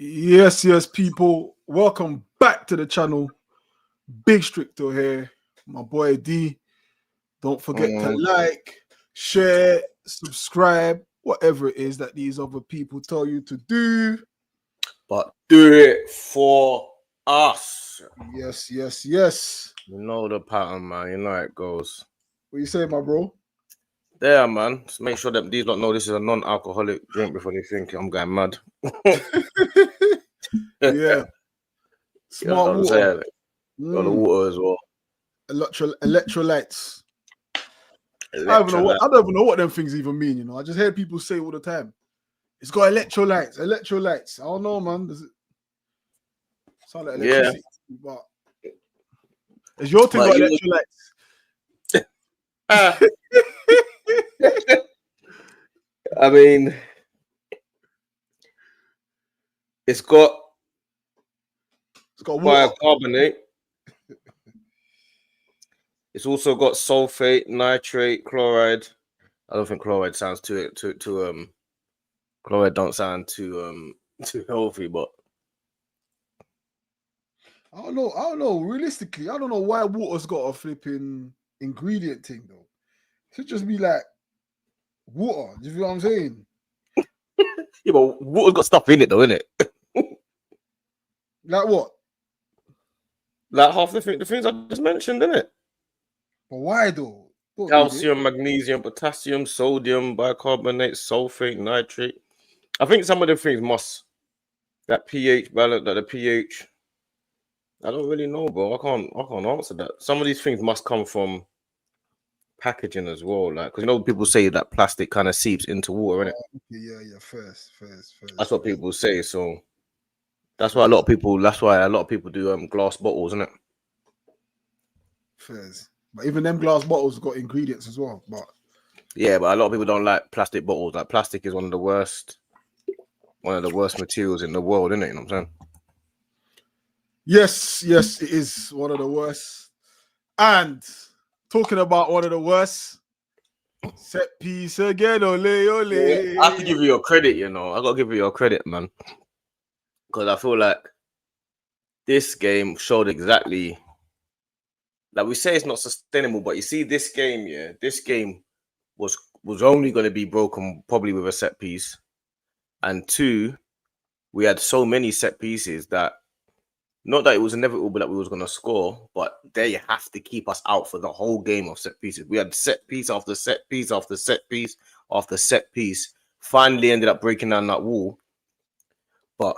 Yes, people. Welcome back to the channel. Big Stricto here. My boy D. Don't forget to like, share, subscribe, whatever it is that these other people tell you to do. But do it for us. Yes. You know the pattern, man. You know how it goes. What you say, my bro? There, man. Just make sure that these don't know this is a non-alcoholic drink before they think I'm going mad. Yeah. Smart water. Got the water as well. Electrolytes. I don't even know what them things even mean, you know. I just hear people say all the time. It's got electrolytes. I don't know, man. Does it sound like electricity? Yeah. But is your thing got electrolytes? I mean, it's got bicarbonate. It's also got sulfate, nitrate, chloride. I don't think chloride sounds too chloride don't sound too healthy, but I don't know. Realistically, I don't know why water's got a flipping ingredient thing though. It should just be like water. Do you feel what I'm saying? Yeah, but water's got stuff in it though, innit? Like what? Like half the things I just mentioned, innit? But why though? Calcium, magnesium, potassium, sodium, bicarbonate, sulfate, nitrate. I think some of the things must that pH balance, that the pH. I don't really know, bro. I can't answer that. Some of these things must come from packaging as well, like because you know people say that plastic kind of seeps into water, innit? Yeah. First. That's what people say. So that's why a lot of people. That's why a lot of people do glass bottles, innit? First. But even them glass bottles got ingredients as well. But yeah, but a lot of people don't like plastic bottles. Like plastic is one of the worst materials in the world, isn't it? You know what I'm saying? Yes, it is one of the worst. And talking about one of the worst, set piece again, ole. Yeah, I have to give you your credit, you know. I gotta give you your credit, man. Because I feel like this game showed exactly. Like we say, it's not sustainable, but you see, this game was only going to be broken probably with a set piece, and two, we had so many set pieces that not that it was inevitable that we was going to score, but they have to keep us out for the whole game of set pieces. We had set piece after set piece after set piece after set piece. Finally, ended up breaking down that wall, but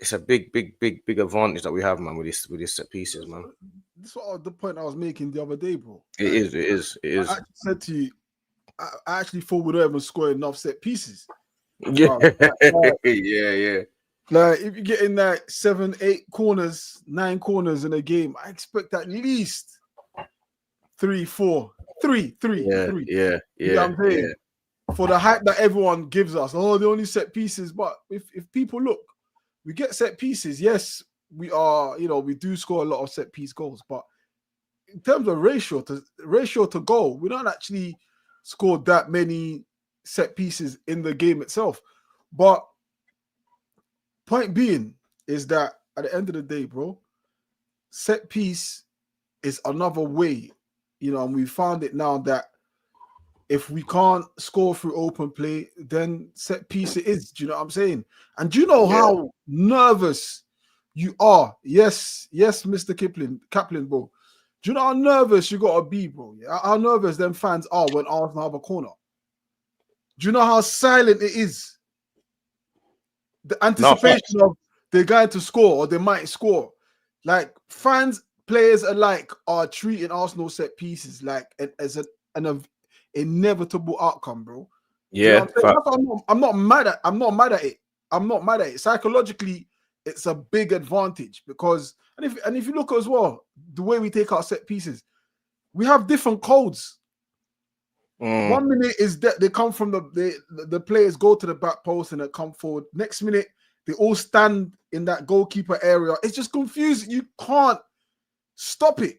it's a big advantage that we have, man, with these set pieces, man. This was the point I was making the other day, bro. It is. I actually said to you, I actually thought we don't even score enough set pieces. Yeah, yeah. Like if you get in that 7, 8 corners, 9 corners in a game, I expect at least 3, 4, 3. Yeah. You know what I'm saying? For the hype that everyone gives us, oh, they only set pieces. But if people look, we get set pieces. Yes, we are, we do score a lot of set piece goals, but in terms of ratio to goal, we don't actually score that many set pieces in the game itself. But point being is that at the end of the day, bro, set piece is another way, and we found it now that if we can't score through open play, then set piece it is. Do you know what I'm saying? And do you know how nervous you are? Yes, Mr. Kaplan, bro. Do you know how nervous you gotta be, bro? How nervous them fans are when Arsenal have a corner? Do you know how silent it is? The anticipation of they're going to score or they might score. Like fans, players alike are treating Arsenal set pieces like as an inevitable outcome, bro. Yeah, you know I'm not mad at it. Psychologically, it's a big advantage because and if you look as well, the way we take our set pieces, we have different codes. 1 minute is that they come from the players go to the back post and they come forward. Next minute, they all stand in that goalkeeper area. It's just confusing. You can't stop it.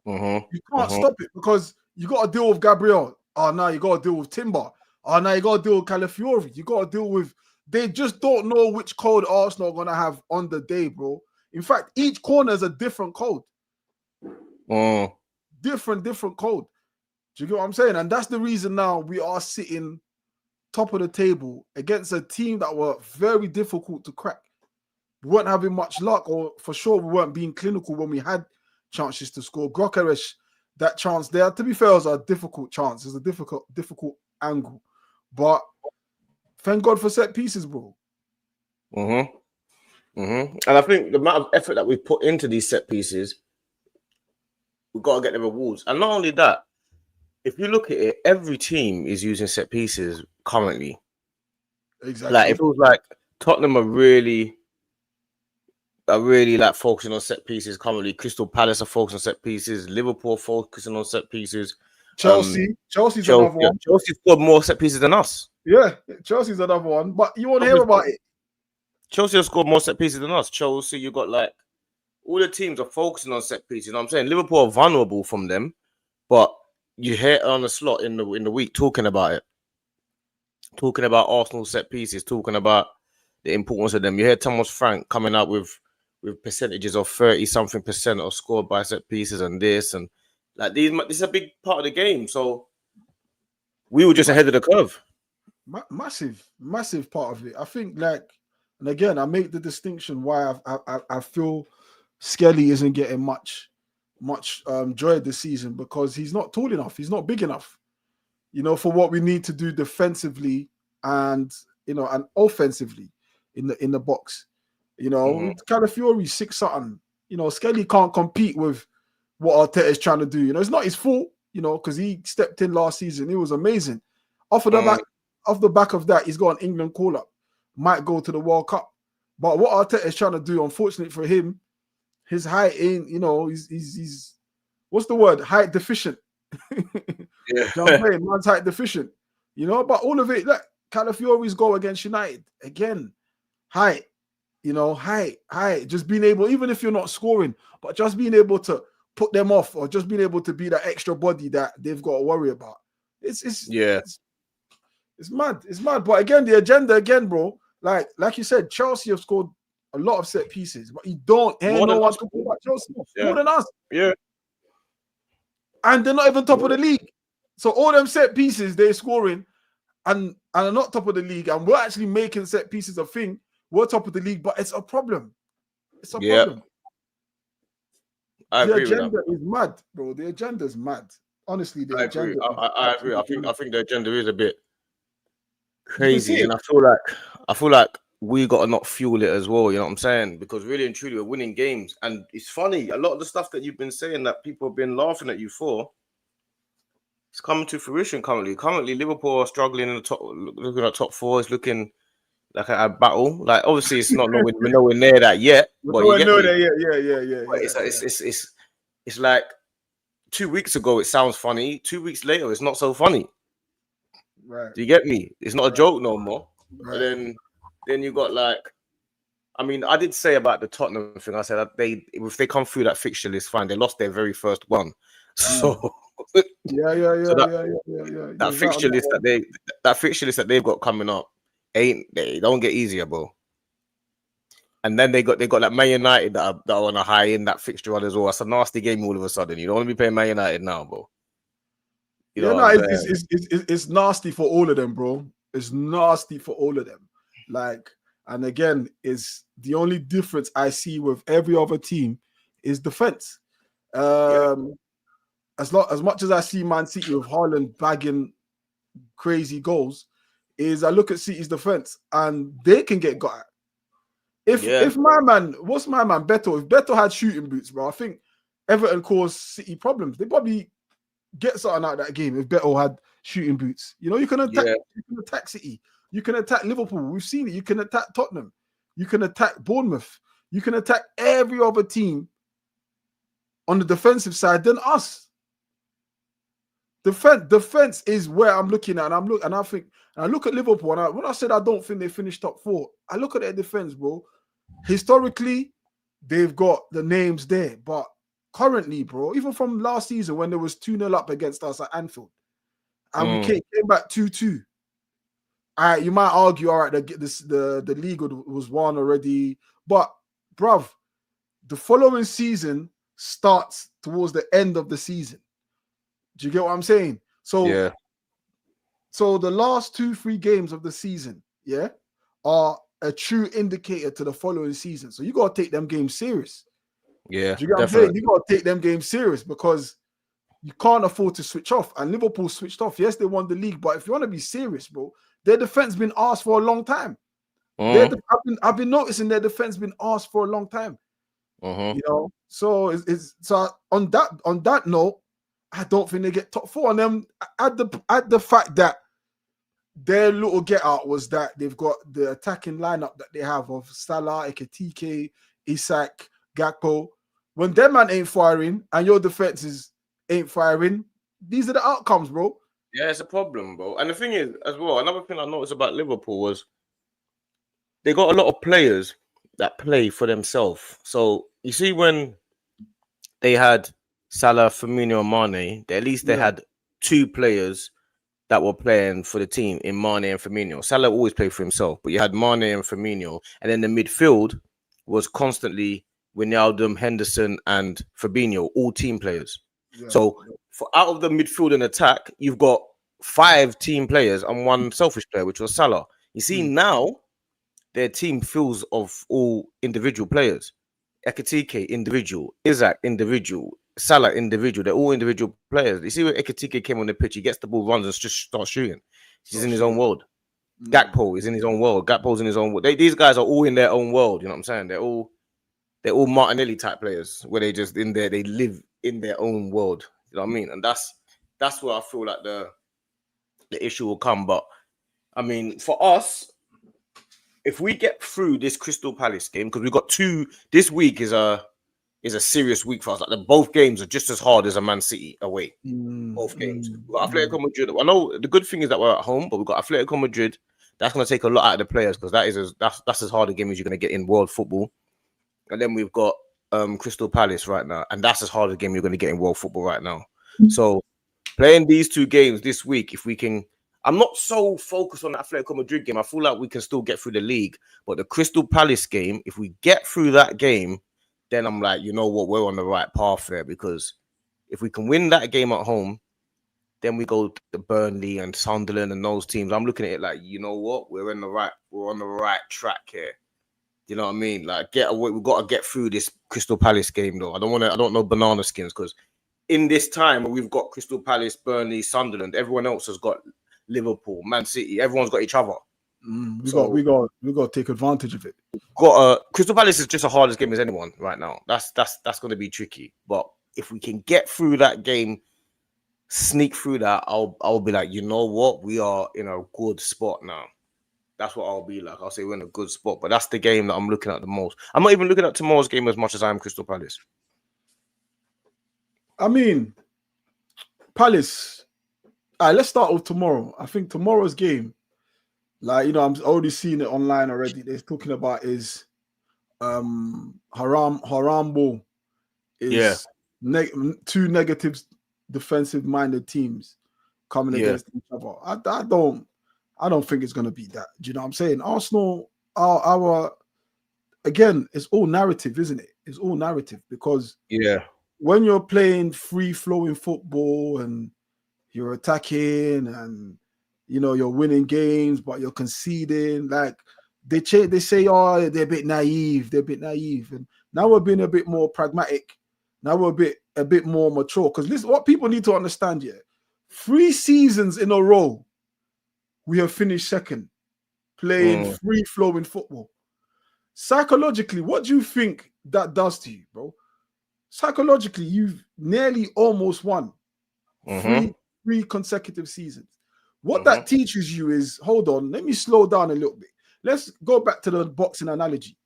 You can't stop it because you got to deal with Gabriel. Oh, now you got to deal with Timber. Oh, now you got to deal with Calafiori. You got to deal with They just don't know which code Arsenal are gonna have on the day, bro. In fact, each corner is a different code. Different code. Do you get what I'm saying? And that's the reason now we are sitting top of the table against a team that were very difficult to crack. We weren't having much luck, or for sure we weren't being clinical when we had chances to score. Gyökeres, that chance there, to be fair, was a difficult chance. It's a difficult angle. But thank God for set pieces, bro. And I think the amount of effort that we put into these set pieces, we've got to get the rewards. And not only that, if you look at it, every team is using set pieces currently. Exactly. Like, it feels like Tottenham are really like focusing on set pieces currently. Crystal Palace are focusing on set pieces. Liverpool focusing on set pieces. Chelsea's another one. Chelsea scored more set pieces than us. Yeah, Chelsea's another one. But you won't hear about it. Chelsea have scored more set pieces than us. Chelsea, you got like all the teams are focusing on set pieces. You know what I'm saying? Liverpool are vulnerable from them, but you hear on the slot in the week talking about it, talking about Arsenal set pieces, talking about the importance of them. You hear Thomas Frank coming up with percentages of 30-something% of scored by set pieces and this and like these. This is a big part of the game, so we were just ahead of the curve. Massive part of it. I think, like, and again, I make the distinction why I feel Skelly isn't getting much joy this season, because he's not tall enough, he's not big enough, for what we need to do defensively and and offensively in the box. Calafiori 6-something. Skelly can't compete with what Arteta is trying to do. It's not his fault, because he stepped in last season. He was amazing. Off the back of that, he's got an England call-up. Might go to the World Cup. But what Arteta is trying to do, unfortunately for him, his height ain't, he's what's the word? Height deficient. Yeah. Man's height deficient. But all of it, like Calafiori's goal against United, again, height, height, just being able, even if you're not scoring, but just being able to put them off, or just being able to be that extra body that they've got to worry about. It's mad. It's mad. But again, the agenda again, bro, like you said, Chelsea have scored a lot of set pieces, but you don't hear no one talking about Chelsea. More than us. Yeah. And they're not even top of the league. So all them set pieces they're scoring and are not top of the league, and we're actually making set pieces a thing. We're top of the league, but it's a problem. It's a problem. The agenda is mad, bro. The agenda is mad. Honestly, the agenda. I agree. I think the agenda is a bit crazy, and I feel like we got to not fuel it as well. You know what I'm saying? Because really and truly, we're winning games, and it's funny. A lot of the stuff that you've been saying that people have been laughing at you for, it's coming to fruition currently. Currently, Liverpool are struggling in the top, looking at top four. It's looking like a battle. Like, obviously, it's not we're nowhere near that yet. But you get me. It's like 2 weeks ago it sounds funny. 2 weeks later, it's not so funny. Right. Do you get me? It's not a joke no more. Right. And then you got like, I mean, I did say about the Tottenham thing. I said that if they come through that fixture list, fine. They lost their very first one. So that fixture list that they've got coming up they don't get easier, bro. And then they got like Man United that are on a high in that fixture run as well. That's a nasty game all of a sudden. You don't want to be playing Man United now, bro. It's nasty for all of them, bro. It's nasty for all of them. Like, and again, is the only difference I see with every other team is defense. As much as I see Man City with Haaland bagging crazy goals, is I look at City's defense and they can get got at. If my man, what's my man, Beto? If Beto had shooting boots, bro, I think Everton caused City problems. They probably get something out of that game if Beto had shooting boots. You can attack City. You can attack Liverpool. We've seen it. You can attack Tottenham. You can attack Bournemouth. You can attack every other team on the defensive side than us. Defense is where I'm looking at, and I look at Liverpool, and when I said I don't think they finished top four, I look at their defense, bro. Historically, they've got the names there, but currently, bro, even from last season when there was 2-0 up against us at Anfield, and we came back 2-2. You might argue, all right, the league was won already, but bruv, the following season starts towards the end of the season. Do you get what I'm saying? So the last 2-3 games of the season, are a true indicator to the following season. So you gotta take them games serious. Yeah, do you get what I'm saying? You gotta take them games serious because you can't afford to switch off. And Liverpool switched off. Yes, they won the league, but if you want to be serious, bro, their defense been asked for a long time. I've been noticing their defense been asked for a long time. You know, so so on that note, I don't think they get top 4. And then at the fact that their little get out was that they've got the attacking lineup that they have of Salah, Ekitike, Isak, Gakpo. When their man ain't firing and your defense ain't firing, these are the outcomes, bro. Yeah, it's a problem, bro. And the thing is, as well, another thing I noticed about Liverpool was they got a lot of players that play for themselves. So you see, when they had Salah, Firmino, and Mane, at least they had 2 players that were playing for the team in Mane and Firmino. Salah always played for himself, but you had Mane and Firmino, and then the midfield was constantly Wijnaldum, Henderson, and Fabinho, all team players. So for out of the midfield and attack, you've got 5 team players and 1 selfish player, which was Salah. You see, now their team fills of all individual players. Ekitike, individual. Isak, individual. Salah, individual. They're all individual players. You see where Ekitike came on the pitch, he gets the ball, runs and just starts shooting. He's in his own world. Gakpo is in his own world. Gakpo's in his own world. These guys are all in their own world. You know what I'm saying? They're all Martinelli type players where they just in there, they live in their own world. You know what I mean? And that's where I feel like the issue will come. But I mean, for us, if we get through this Crystal Palace game, because we've got 2, this week is a serious week for us. Like both games are just as hard as a Man City away. Both games. We've got Atletico Madrid. I know the good thing is that we're at home, but we've got Atletico Madrid. That's going to take a lot out of the players because that's as hard a game as you're going to get in world football. And then we've got Crystal Palace right now, and that's as hard a game you're going to get in world football right now. So playing these 2 games this week, if we can. I'm not so focused on the Atletico Madrid game. I feel like we can still get through the league. But the Crystal Palace game, if we get through that game, then I'm like, you know what, we're on the right path there. Because if we can win that game at home, then we go to Burnley and Sunderland and those teams. I'm looking at it like, you know what, we're on the right track here. You know what I mean? Like, we've got to get through this Crystal Palace game though. I don't know banana skins, because in this time we've got Crystal Palace, Burnley, Sunderland, everyone else has got Liverpool, Man City, everyone's got each other. We got to take advantage of it. Crystal Palace is just as hard as game as anyone right now. That's going to be tricky. But if we can get through that game, sneak through that, I'll be like, you know what, we are in a good spot now. That's what I'll be like. I'll say we're in a good spot. But that's the game that I'm looking at the most. I'm not even looking at tomorrow's game as much as I am Crystal Palace. I mean, Palace. All right, let's start with tomorrow. I think tomorrow's game, like, you know, I'm already seeing it online already. They're talking about is Harambo is 2 negative defensive-minded teams coming against each other. I don't think it's gonna be that. Do you know what I'm saying? Arsenal, our again, it's all narrative, isn't it? It's all narrative because when you're playing free-flowing football and you're attacking and, you know, you're winning games, but you're conceding. Like they say, oh, they're a bit naive. And now we're being a bit more pragmatic. Now we're a bit more mature. Because listen, what people need to understand here, 3 seasons in a row, we have finished second, playing free-flowing football. Psychologically, what do you think that does to you, bro? Psychologically, you've nearly almost won 3 consecutive seasons. What that teaches you is, hold on, let me slow down a little bit. Let's go back to the boxing analogy.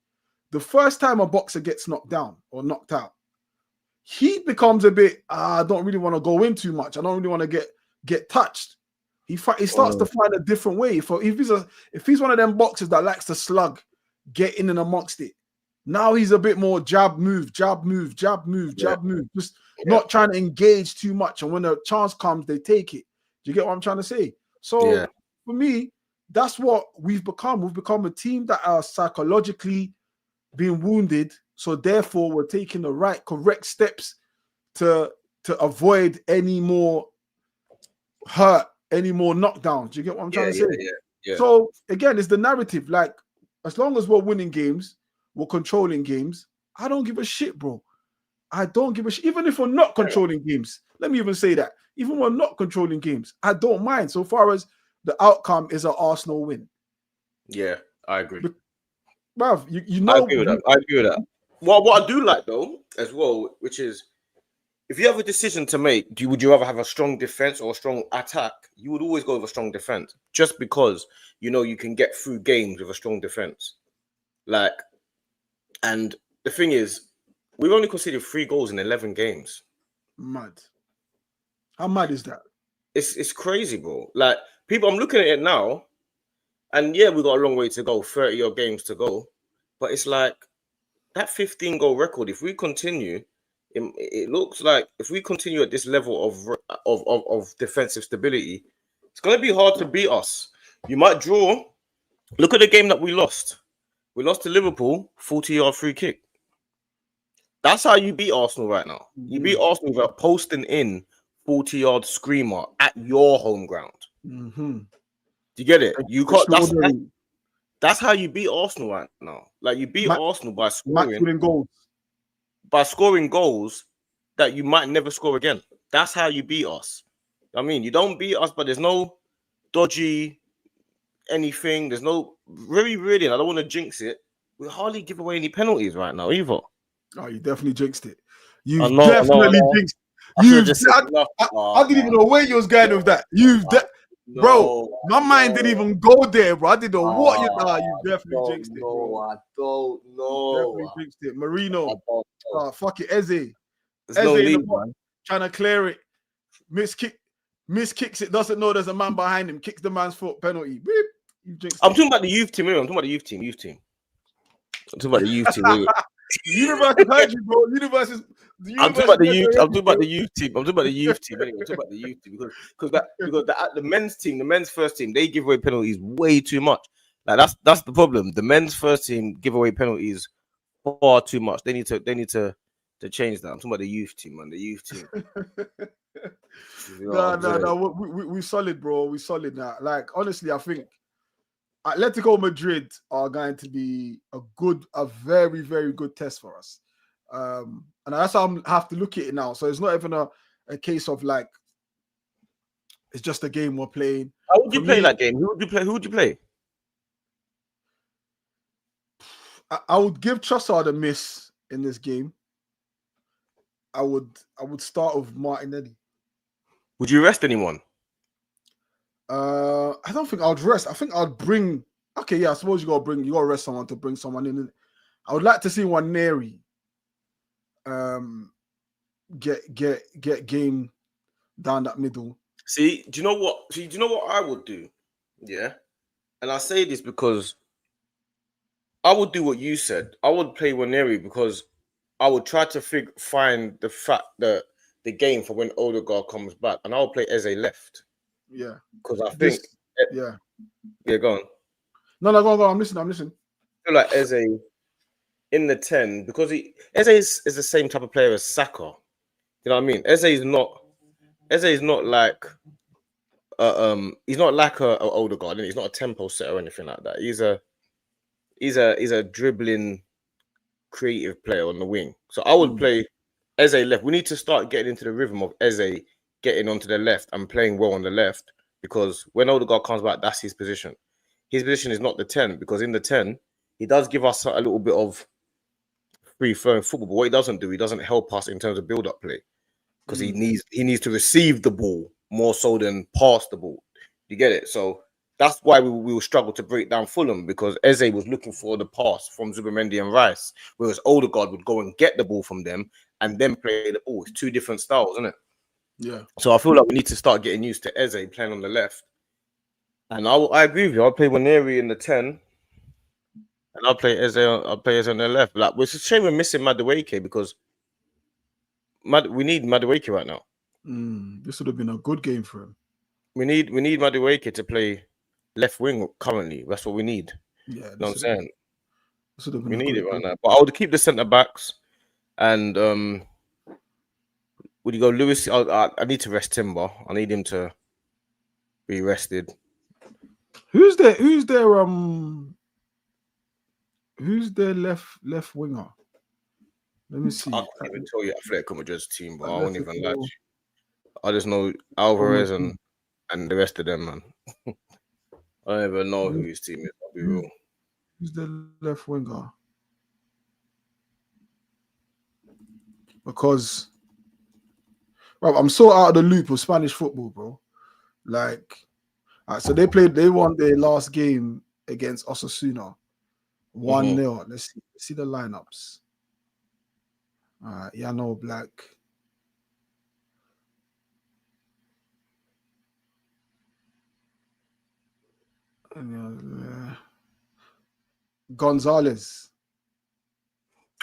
The first time a boxer gets knocked down or knocked out, he becomes a bit, I don't really want to go in too much. I don't really want to get touched. He starts to find a different way. If he's one of them boxers that likes to slug, get in and amongst it. Now he's a bit more jab move, jab move, just not trying to engage too much. And when the chance comes, they take it. Do you get what I'm trying to say? So for me, that's what we've become. We've become a team that are psychologically being wounded. So therefore, we're taking the correct steps to avoid any more hurt, any more knockdowns. Do you get what I'm trying to say? Yeah. So again, it's the narrative. Like, as long as we're winning games, we're controlling games. I don't give a shit, bro. I don't give a shit. Even if we're not controlling games, let me even say that. Even when we're not controlling games, I don't mind so far as the outcome is an Arsenal win. Yeah, I agree. Bruv, you know, I agree with that. I agree with that. Well, what I do like though, as well, which is if you have a decision to make, would you rather have a strong defense or a strong attack? You would always go with a strong defense, just because you know you can get through games with a strong defense. Like, and the thing is, we've only conceded 3 goals in 11 games. Mad. How mad is that? It's crazy, bro. Like, people, I'm looking at it now, and yeah, we got a long way to go, 30-odd games to go, but it's like that 15-goal record. If we continue, it looks like if we continue at this level of defensive stability, it's going to be hard to beat us. You might draw. Look at the game that we lost. We lost to Liverpool, 40-yard free kick. That's how you beat Arsenal right now. You beat Arsenal without posting in 40-yard screamer at your home ground. Do you get it? You can't. That's how you beat Arsenal right now. Like, you beat Arsenal by scoring goals. By scoring goals that you might never score again. That's how you beat us. I mean, you don't beat us, but there's no dodgy anything. There's no really. I don't want to jinx it. We hardly give away any penalties right now either. Oh, you definitely jinxed it. You definitely jinxed. I didn't even know where you was going with that. Bro, my mind didn't even go there, bro. I didn't know what you thought. You definitely jinxed it, bro. I don't know. You definitely jinxed it. Marino. Fuck it. Eze. There's no lead, man. Trying to clear it. Miss kicks it. Doesn't know there's a man behind him. Kicks the man's foot. Penalty. Beep. You jinxed I'm talking about the youth team. I'm talking about the youth team. I'm talking about the youth team. The universe has heard you, bro. I'm talking about the youth. I'm talking about the youth team. I'm talking about the youth team. Anyway, I'm talking about the youth team because the men's team, the men's first team, they give away penalties way too much. Like, that's the problem. The men's first team give away penalties far too much. They need to change that. I'm talking about the youth team, man. The youth team. No. We solid, bro. We solid now. Like, honestly, I think Atletico Madrid are going to be a very, very good test for us. And that's how I have to look at it now. So it's not even a case of like, it's just a game we're playing. How would you play that game? Who would you play? I would give Trossard a miss in this game. I would start with Martinelli. Would you rest anyone? I don't think I'd rest. I think I'd bring. Okay, yeah. I suppose you gotta rest someone to bring someone in. I would like to see Nwaneri get game down that middle. Do you know what I would do? Yeah, and I say this because I would do what you said. I would play Nwaneri because I would try to find the game for when Odegaard comes back, and I'll play Eze left. Yeah, because I think go on. No, go on. I'm listening. I feel like Eze in the 10 because Eze is the same type of player as Saka. You know what I mean? Eze is not like he's not like a Odegaard. He's not a tempo setter or anything like that. He's a dribbling creative player on the wing. So I would play Eze left. We need to start getting into the rhythm of Eze getting onto the left and playing well on the left, because when Odegaard comes back, that's his position. His position is not the 10, because in the 10, he does give us a little bit of free-flowing football, but what he doesn't do, he doesn't help us in terms of build-up play, because he needs to receive the ball more so than pass the ball. You get it? So that's why we will struggle to break down Fulham, because Eze was looking for the pass from Zubimendi and Rice, whereas Odegaard would go and get the ball from them and then play the ball. It's two different styles, isn't it? Yeah. So I feel like we need to start getting used to Eze playing on the left. And I agree with you. I'll play Nwaneri in the 10. And I'll play Eze on the left. Like, it's a shame we're missing Madueke, because we need Madueke right now. This would have been a good game for him. We need Madueke to play left wing currently. That's what we need. Yeah, You know what I'm saying? We need it right now. But I would keep the centre backs. And would you go Lewis? I need to rest Timber. I need him to be rested. Who's their left winger? Let me see. I can't even tell you Atletico Madrid's team, but I won't even lie to you. I just know Alvarez and the rest of them, man. I don't even know who his team is. I'll be real. Who's the left winger? Because, bro, I'm so out of the loop of Spanish football, bro. Like, so they won their last game against Osasuna, 1-0. Let's see the lineups. All right, Yano Black. Gonzalez.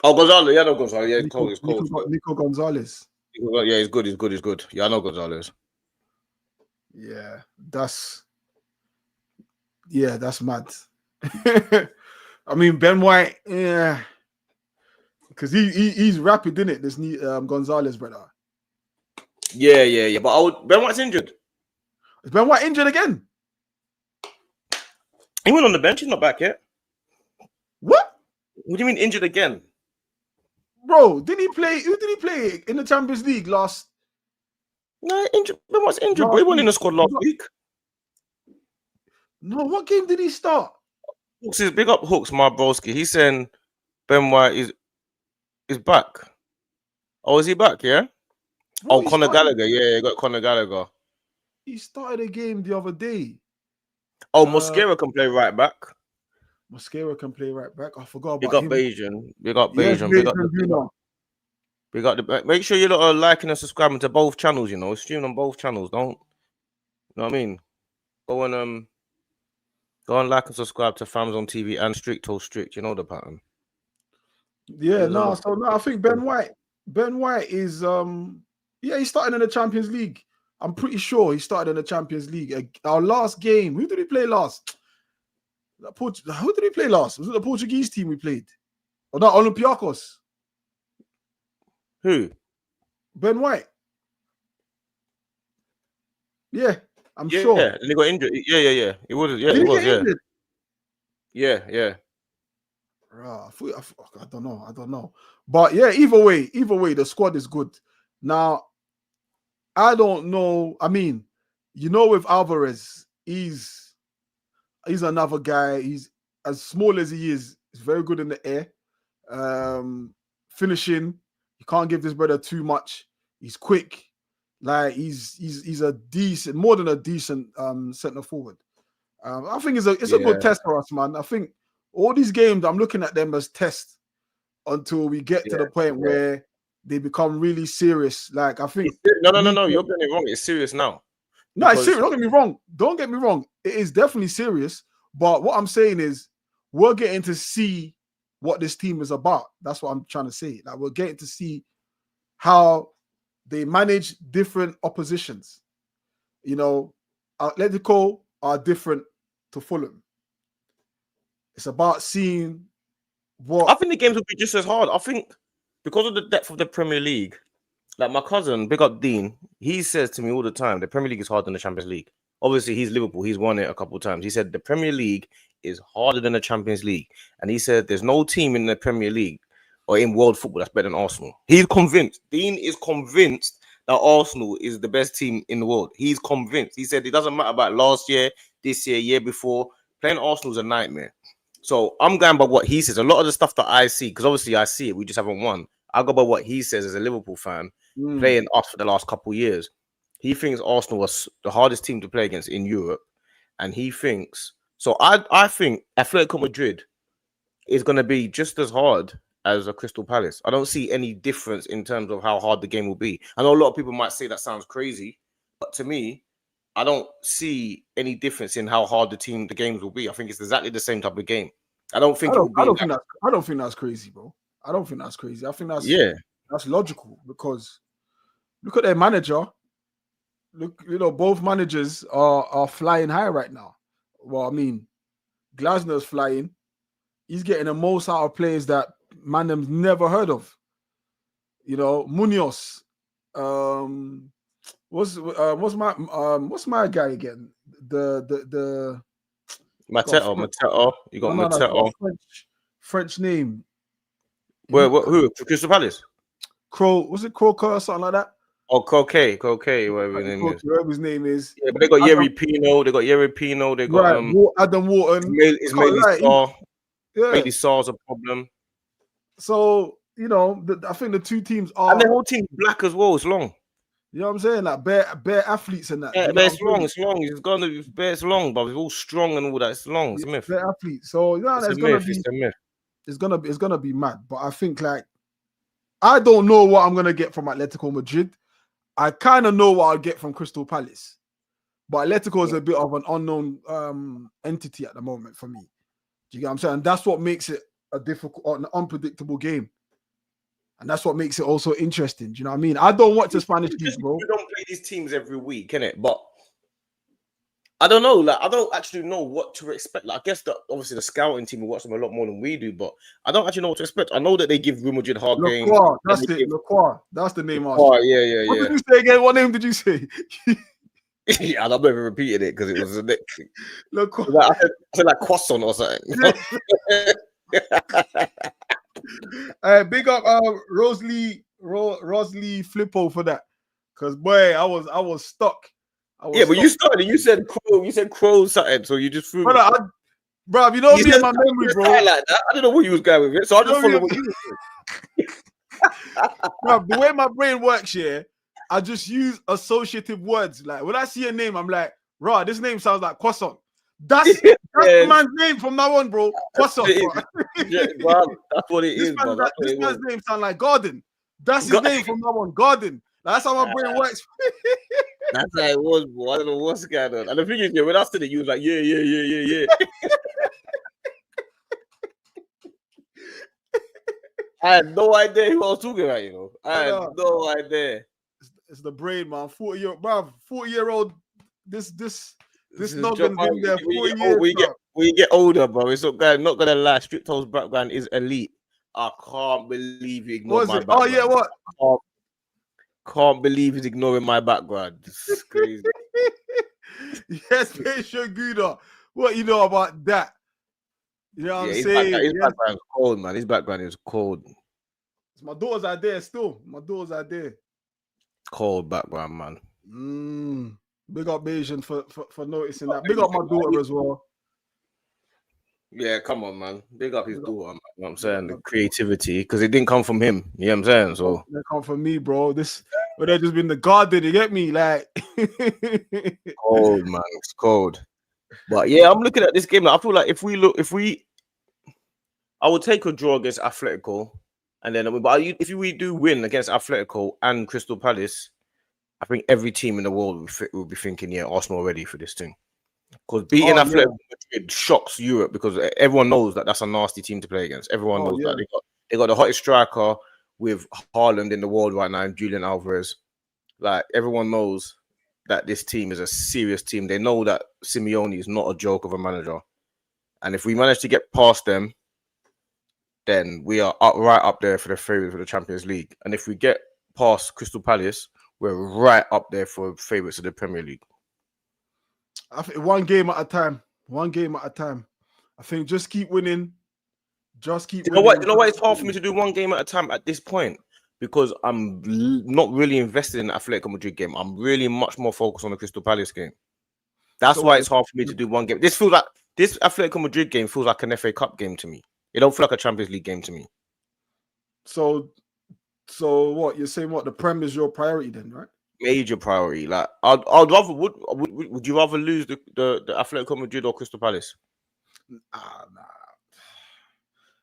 Oh, Gonzalez. Yeah, no Gonzalez. Yeah, it's cold. Nico Gonzalez. Yeah, he's good. Yeah, I know Gonzalez. Yeah, that's mad. I mean, Ben White, yeah, because he's rapid, isn't it? This Gonzalez brother. Yeah. But Ben White's injured. Is Ben White injured again? He went on the bench. He's not back yet. What? What do you mean injured again? Bro, did he play? Who did he play in the Champions League last? No, injured. Ben White's injured, bro. He wasn't in the squad last week. No, what game did he start? Hooks is big up Hooks, my broski. He's saying Ben White is back. Oh, is he back? Yeah. Bro, Conor Gallagher. Yeah, got Conor Gallagher. He started a game the other day. Oh, Mosquera can play right back. Mosquera can play right back. I forgot about Big up him. Bayesian. Big up Bayesian. Big up the. Make sure you lot are liking and subscribing to both channels. You know, stream on both channels. Don't. You know what I mean? Go and like and subscribe to FamZone TV and Strict. You know the pattern. Yeah, I think Ben White is he's starting in the Champions League. I'm pretty sure he started in the Champions League. Our last game, who did he play last? Who did he play last? Was it the Portuguese team we played? Or not, Olympiacos? Who? Ben White. Yeah, I'm sure. Yeah, and he got injured. Yeah. It was. Yeah, it was. Yeah. I don't know. But yeah, either way, the squad is good. Now, I don't know. I mean, with Alvarez, he's another guy. He's as small as he is. He's very good in the air. Finishing, you can't give this brother too much. He's quick. Like he's a decent, more than a decent centre forward. I think it's a good test for us, man. I think all these games, I'm looking at them as tests until we get to the point where they become really serious. Like I think no. You're getting it wrong. It's serious now. No, it's serious. Don't get me wrong. It is definitely serious. But what I'm saying is, we're getting to see what this team is about. That's what I'm trying to say. Like we're getting to see how they manage different oppositions. Atletico are different to Fulham. It's about seeing what. I think the games will be just as hard. I think because of the depth of the Premier League, like my cousin, big up Dean, he says to me all the time, the Premier League is harder than the Champions League. Obviously, he's Liverpool. He's won it a couple of times. He said the Premier League is harder than the Champions League. And he said there's no team in the Premier League or in world football that's better than Arsenal. He's convinced. Dean is convinced that Arsenal is the best team in the world. He's convinced. He said it doesn't matter about last year, this year before. Playing Arsenal is a nightmare. So I'm going by what he says. A lot of the stuff that I see, because obviously I see it, we just haven't won. I go by what he says as a Liverpool fan, playing us for the last couple of years. He thinks Arsenal was the hardest team to play against in Europe. And he thinks, so I think Atletico Madrid is going to be just as hard as a Crystal Palace. I don't see any difference in terms of how hard the game will be. I know a lot of people might say that sounds crazy, but to me, I don't see any difference in how hard the games will be. I think it's exactly the same type of game. I don't think that's crazy, bro. I don't think that's crazy. I think that's logical because look at their manager. Look, both managers are flying high right now. Well, I mean, Glasner's flying. He's getting the most out of players that Manham's never heard of. You know, Munoz. What's my guy again? The Mateo. You got no, it's got Mateo. a French name. Who? Crystal Palace? Crow, was it Croker or something like that? Oh, Coque, whatever his name is. Whatever his name is. Yeah, but they got Yerry Pino. They got Yerry Pino. They got Adam Wharton. It's mainly Saw. Yeah. Mainly Saw's a problem. So you know, I think the two teams are, and the whole team's black as well. It's long. You know what I'm saying? Like bare athletes and that. Yeah, you know it's long. It's long. It's gonna be it's long, but it's all strong and all that. It's long. It's a myth. Bare athletes. So yeah, it's a myth. It's gonna be mad. But I think like I don't know what I'm gonna get from Atletico Madrid. I kind of know what I'll get from Crystal Palace, but Atletico is a bit of an unknown entity at the moment for me. Do you get what I'm saying? And that's what makes it a difficult, an unpredictable game, and that's what makes it also interesting. Do you know what I mean? I don't watch the Spanish league, bro. You don't play these teams every week, innit? But I don't know. Like I don't actually know what to expect. Like I guess that obviously the scouting team will watch them a lot more than we do, but I don't actually know what to expect. I know that they give Real Madrid hard games. That's it. Leclerc. That's the name. Yeah. What did you say again? What name did you say? Yeah, I'm not even repeating it because it was the next thing. Leclerc. I said like croissant or something. Big up Rosalie Flippo for that. Cause boy, I was stuck. But you started. You said crow. You said crow something. So you just threw. Bro, you know me and my memory, bro. Like that. I don't know where you was going with it, so I just followed what you were saying. Bro, the way my brain works here, I just use associative words. Like when I see a name, I'm like, "Raw, this name sounds like croissant." That's the man's name from now on, bro. Croissant. Bro, that's what it is. This man's name sounds like Garden. That's his name from now on. Garden. That's how my brain works. That's how it was, bro. I don't know what's going on. And the thing is, when I said it, you was like, yeah. I had no idea who I was talking about, you know. I had no idea. It's the brain, man. 40-year-old. This noggin been there 4 years. When you get older, bro, it's not gonna lie. Stripto's background is elite. I can't believe you ignored my background. Oh yeah, what? Can't believe he's ignoring my background. This is crazy. Yes, Patient Gouda. What you know about that? You know what I'm saying? His background is cold, man. His background is cold. My daughters are there still. Cold background, man. Big up Asian for noticing that. Big up my daughter as well. Yeah, come on, man. Big up his daughter, man. You know what I'm saying? The creativity, because it didn't come from him. You know what I'm saying? So it come from me, bro. This would have just been the garden, you get me? Like cold, man. It's cold. But yeah, I'm looking at this game. I feel like I would take a draw against Atletico, and then if we do win against Atletico and Crystal Palace, I think every team in the world will be thinking, yeah, Arsenal are ready for this thing. Because beating Atletico Madrid shocks Europe because everyone knows that that's a nasty team to play against. Everyone knows that they got the hottest striker with Haaland in the world right now, and Julian Alvarez. Like everyone knows that this team is a serious team. They know that Simeone is not a joke of a manager, and if we manage to get past them, then we are right up there for the favourites for the Champions League. And if we get past Crystal Palace, we're right up there for favourites of the Premier League. I think one game at a time. I think just keep winning. You know what? It's hard for me to do one game at a time at this point because I'm not really invested in the Atletico Madrid game. I'm really much more focused on the Crystal Palace game. That's why it's hard for me to do one game. This Atletico Madrid game feels like an FA Cup game to me. It don't feel like a Champions League game to me. So what you're saying? What the Prem is your priority then, right? Major priority. Like I'd rather would you rather lose the Atletico Madrid or Crystal Palace? Nah.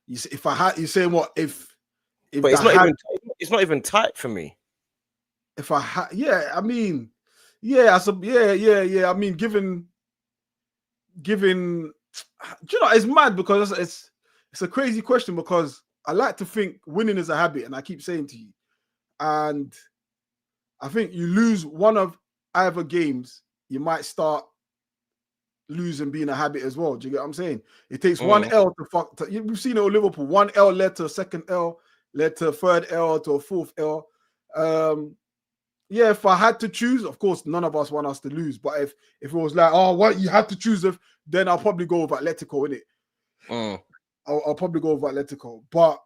If I had, you saying what if? But it's not even tight for me. If I had, I mean, I mean, given, do you know, it's mad because it's a crazy question because I like to think winning is a habit, and I keep saying to you, and I think you lose one of either games, you might start losing being a habit as well. Do you get what I'm saying? It takes one L to fuck. We've seen it with Liverpool. One L led to a second L, led to a third L, to a fourth L. Yeah, if I had to choose, of course, none of us want us to lose. But if it was like, oh, what you had to choose, then I'll probably go with Atletico, innit? I'll probably go with Atletico. But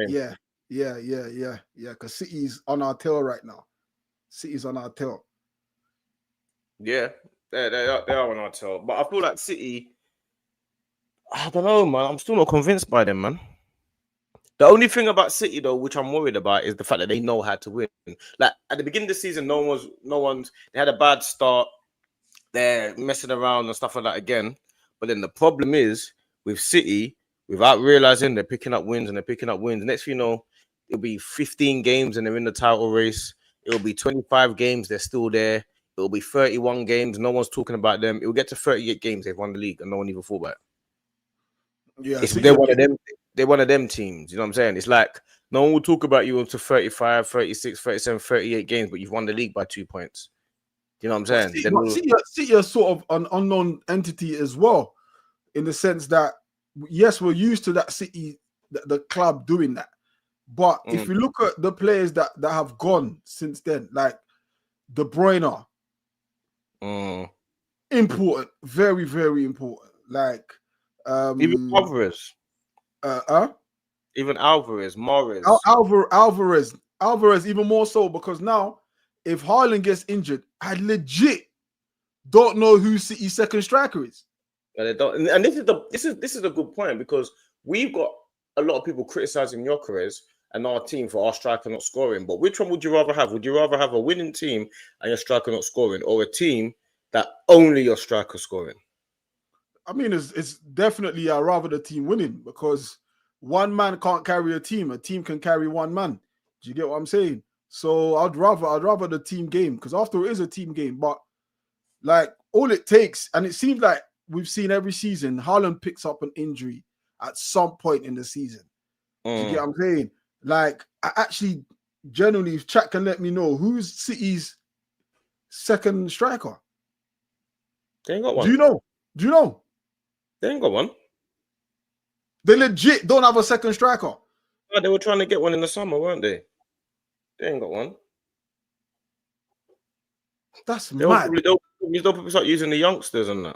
yeah. Because City's on our tail right now. City's on our tail. Yeah, they are on our tail. But I feel like City, I don't know, man. I'm still not convinced by them, man. The only thing about City, though, which I'm worried about, is the fact that they know how to win. Like at the beginning of the season, no one's. They had a bad start. They're messing around and stuff like that again. But then the problem is with City, without realizing they're picking up wins and they're picking up wins. Next thing you know, it'll be 15 games and they're in the title race. It'll be 25 games, they're still there. It'll be 31 games, no one's talking about them. It'll get to 38 games, they've won the league and no one even thought about it. Yeah, they're one of them. They're one of them teams. You know what I'm saying? It's like no one will talk about you up to 35, 36, 37, 38 games, but you've won the league by 2 points. You know what I'm saying? City are sort of an unknown entity as well, in the sense that yes, we're used to that City, the club doing that. But if you look at the players that have gone since then, like De Bruyne, important, very, very important. Like even Alvarez. Even Alvarez, Morris. Alvarez, even more so, because now if Haaland gets injured, I legit don't know who City's second striker is. And they don't. And this is a good point, because we've got a lot of people criticizing Gyökeres and our team for our striker not scoring. But which one would you rather have? Would you rather have a winning team and your striker not scoring, or a team that only your striker scoring? I mean, it's definitely I'd rather the team winning, because one man can't carry a team. A team can carry one man. Do you get what I'm saying? So I'd rather the team game, because after all, it is a team game. But like all it takes, and it seems like we've seen every season, Haaland picks up an injury at some point in the season. Do you get what I'm saying? Like, I actually genuinely, if chat can let me know who's City's second striker. They ain't got one. Do you know? They ain't got one. They legit don't have a second striker. Oh, they were trying to get one in the summer, weren't they? They ain't got one. That's mad. They'll probably start using the youngsters and that.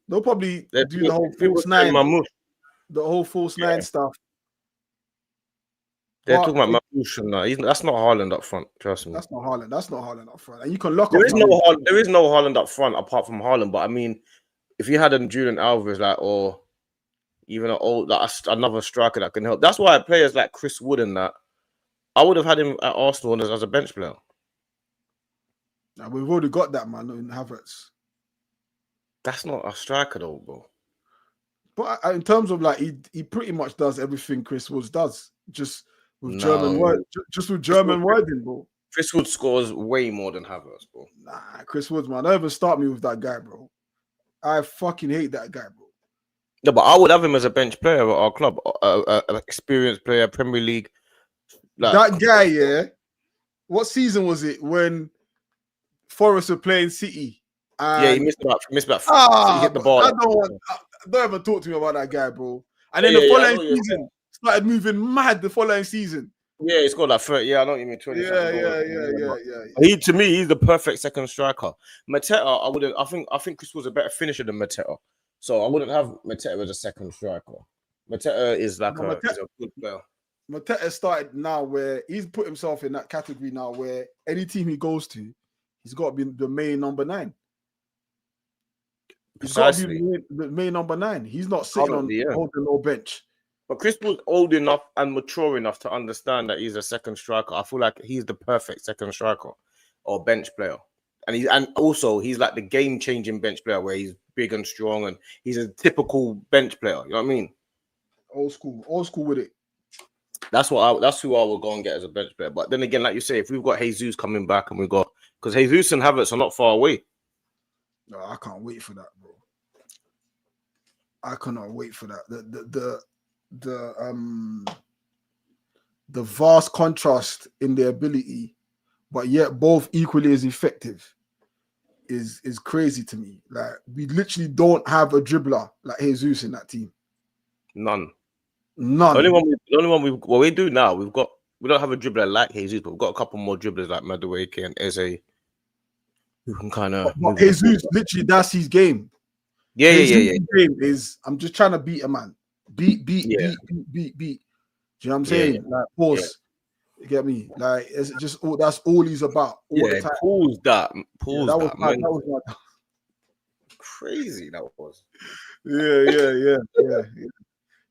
They'll probably do the whole false nine. The whole false nine stuff. They're talking about Mamouche and that. That's not Haaland up front, trust me. That's not Haaland up front. And you can lock there up. There is no Haaland up front apart from Haaland. But I mean, if you had a Julian Alvarez, like, or even another striker that can help. That's why players like Chris Wood and that, I would have had him at Arsenal as a bench player. Now, we've already got that man in Havertz. That's not a striker though, bro. But in terms of like, he pretty much does everything Chris Wood does, just with German wording, bro. Chris Wood scores way more than Havertz, bro. Nah, Chris Wood, man. Don't ever start me with that guy, bro. I fucking hate that guy, bro. No, but I would have him as a bench player at our club, an experienced player, Premier League. Like, that guy, yeah. What season was it when Forest were playing City? Yeah, he missed about. He hit the ball. Don't ever talk to me about that guy, bro. And then the following season started moving mad. The following season. Yeah, he scored like 30. Yeah, I know what you mean. 20. Yeah. To me, he's the perfect second striker. Mateta, I think Chris was a better finisher than Mateta. So I wouldn't have Mateta as a second striker. Mateta is like a good player. Mateta started now where he's put himself in that category now where any team he goes to, he's got to be the main number 9. He's got to be the main number 9. He's not sitting holding no bench. But Chris was old enough and mature enough to understand that he's a second striker. I feel like he's the perfect second striker or bench player. And also he's like the game-changing bench player where he's big and strong and he's a typical bench player. You know what I mean? Old school with it. That's who I would go and get as a bench player. But then again, like you say, if we've got Jesus coming back and because Jesus and Havertz are not far away. No, I can't wait for that, bro. I cannot wait for that. The vast contrast in their ability, but yet both equally as effective. is crazy to me. Like, we literally don't have a dribbler like Jesus in that team. None. None. The only one we do now, we don't have a dribbler like Jesus, but we've got a couple more dribblers like Madueke and Eze who can kind of. But Jesus, literally, that's his game. Yeah. Game is, I'm just trying to beat a man. Beat. Do you know what I'm saying? Yeah. Like, pause. You get me? Like, it's just that's all he's about. All the time. Pause that. That was crazy. That was. Yeah.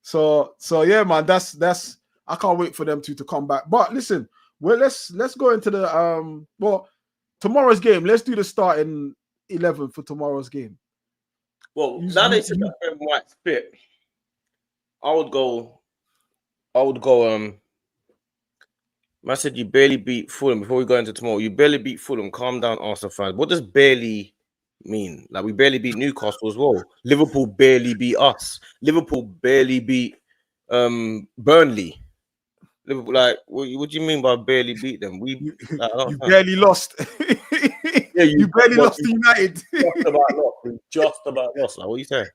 So yeah, man. That's. I can't wait for them to come back. But listen, well, let's go into the tomorrow's game. Let's do the starting 11 for tomorrow's game. Well, now they said that Ben White's fit, I would go. I said you barely beat Fulham before we go into tomorrow. You barely beat Fulham. Calm down, Arsenal fans. What does barely mean? Like, we barely beat Newcastle as well. Liverpool barely beat us. Liverpool barely beat Burnley. Liverpool, like, what do you mean by barely beat them? You barely lost. Yeah, you barely lost to United. Just about lost. Like, what are you saying?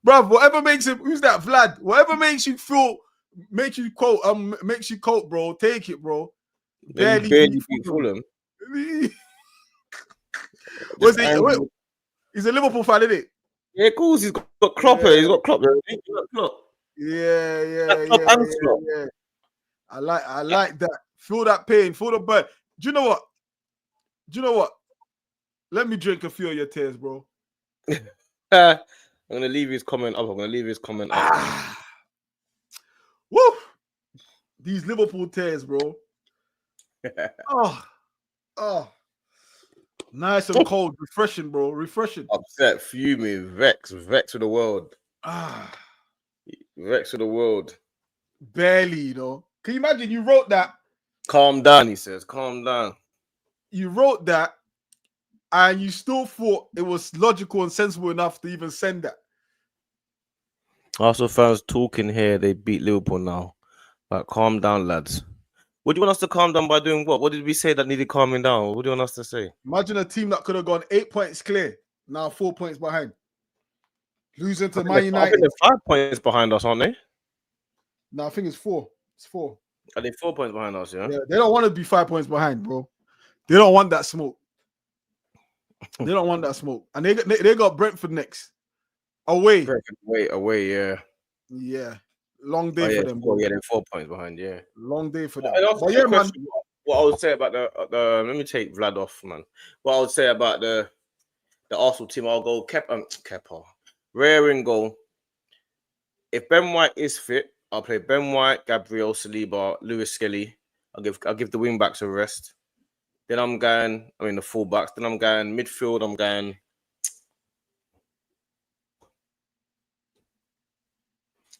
Bruv, whatever makes him, who's that? Vlad. Whatever makes you feel, makes you cope, bro. Take it, bro. Barely beat Fulham. Was it? He's a Liverpool fan, isn't it? Yeah, of course. He's got Klopp. He's got Klopp. Yeah. I like that. Feel that pain. Feel the burn. Do you know what? Let me drink a few of your tears, bro. I'm gonna leave his comment up. Woo! These Liverpool tears, bro. Oh. Nice and cold, refreshing, bro. Refreshing. Upset, fuming, vex of the world. Vex of the world. Barely, you know. Can you imagine you wrote that? Calm down, he says. Calm down. You wrote that and you still thought it was logical and sensible enough to even send that. Arsenal fans talking here, they beat Liverpool now. Like, calm down, lads. What do you want us to calm down by doing what? What did we say that needed calming down? What do you want us to say? Imagine a team that could have gone 8 points clear, now 4 points behind. Losing to Man United. I think they're 5 points behind us, aren't they? No, I think it's 4. It's 4. Are they 4 points behind us, yeah? Yeah, they don't want to be 5 points behind, bro. They don't want that smoke. They don't want that smoke. And they got Brentford next. Away, yeah. Yeah. Long day for them. Bro. Yeah, they're 4 points behind, yeah. Long day for them. But yeah, man. What I would say about the let me take Vlad off, man. What I would say about the Arsenal team, I'll go Kepa. Rare in goal. If Ben White is fit, I'll play Ben White, Gabriel, Saliba, Lewis Skelly. I'll give the wing backs a rest. Then the full backs. Then I'm going midfield. I'm going.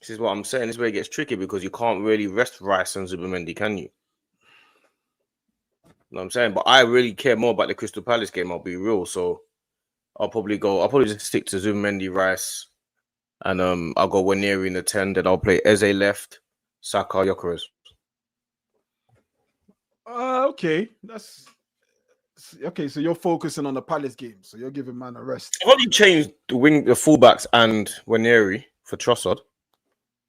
This is what I'm saying. This is where it gets tricky because you can't really rest Rice and Zubimendi, can you? You know what I'm saying? But I really care more about the Crystal Palace game, I'll be real. So I'll probably just stick to Zubimendi, Rice, and I'll go Waneri in the 10. Then I'll play Eze left, Saka, Gyökeres. Okay. That's okay. So you're focusing on the Palace game. So you're giving man a rest. I've only changed the fullbacks and Waneri for Trossard.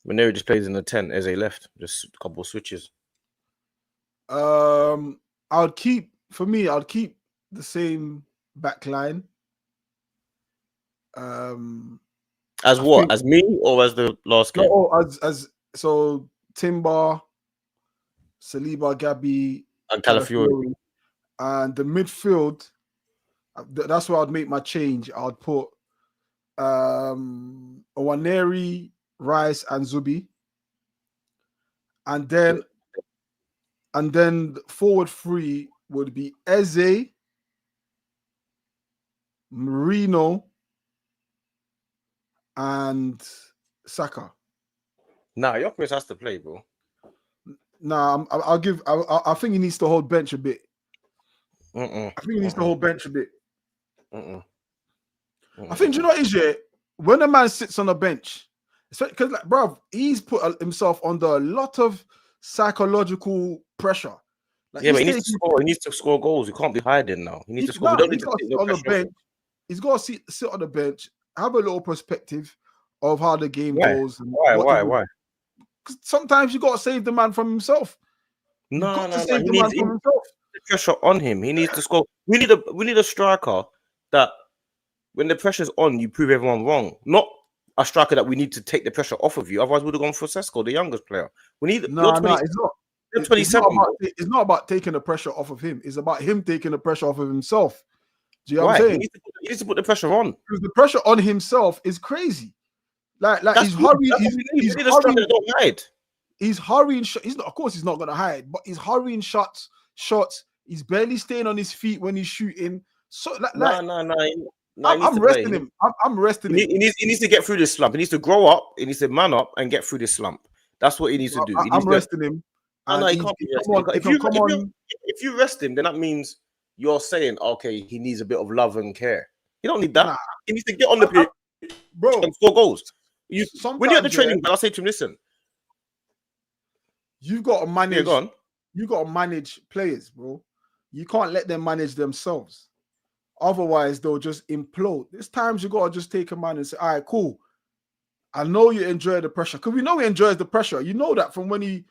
Waneri just plays in the 10 as a left, just a couple of switches. I'd keep the same back line. As what? As me or as the last game? No, so Timber, Saliba, Gabby, and Calafiori. And the midfield, that's where I'd make my change. I'd put Waneri, Rice, and Zubi. And then forward three would be Eze, Marino, and Saka. Nah, Gyökeres has to play, bro. Nah, I think he needs to hold bench a bit. I think he needs to hold bench a bit. I think, do you know what is it? When a man sits on a bench, because like, bruv, he's put himself under a lot of psychological pressure. Like, Yeah, he's but he needs to taking, score. He needs to score goals. He can't be hiding now. He needs to score. We don't need he's to got to take sit no on the pressure off him. bench. He's got to sit on the bench, have a little perspective of how the game Why? goes and Why? what Why? Why? Because sometimes you got to save the man from himself. You've No, got to no, no. save He the man needs from himself. the pressure on him. He needs to score. We need a striker that when the pressure's on, you prove everyone wrong. Not a striker that we need to take the pressure off of you. Otherwise, we'd have gone for Sesko, the youngest player. We need you're No, 20. it's not. You're It's not 27. about. It's not about taking the pressure off of him. It's about him taking the pressure off of himself. Do you know what I'm Why? saying? He needs to put the pressure on. Because the pressure on himself is crazy. Like he's hurrying. We need a striker that don't hide. He's hurrying. He's not. Of course, he's not gonna hide. But he's hurrying shots. He's barely staying on his feet when he's shooting. So I'm resting him. I'm resting him. He needs to get through this slump. He needs to grow up. He needs to man up and get through this slump. That's what he needs to do. I'm resting him. No, he can't be resting. If you rest him, then that means you're saying, okay, he needs a bit of love and care. You don't need that. Nah. He needs to get on the pitch, bro, and score goals. When you're at the training, I'll say to him, listen, you've got to manage. Yeah, go on. You got to manage players, bro. You can't let them manage themselves. Otherwise, they'll just implode. There's times you got to just take a man and say, all right, cool. I know you enjoy the pressure. Because we know he enjoys the pressure. You know that from when he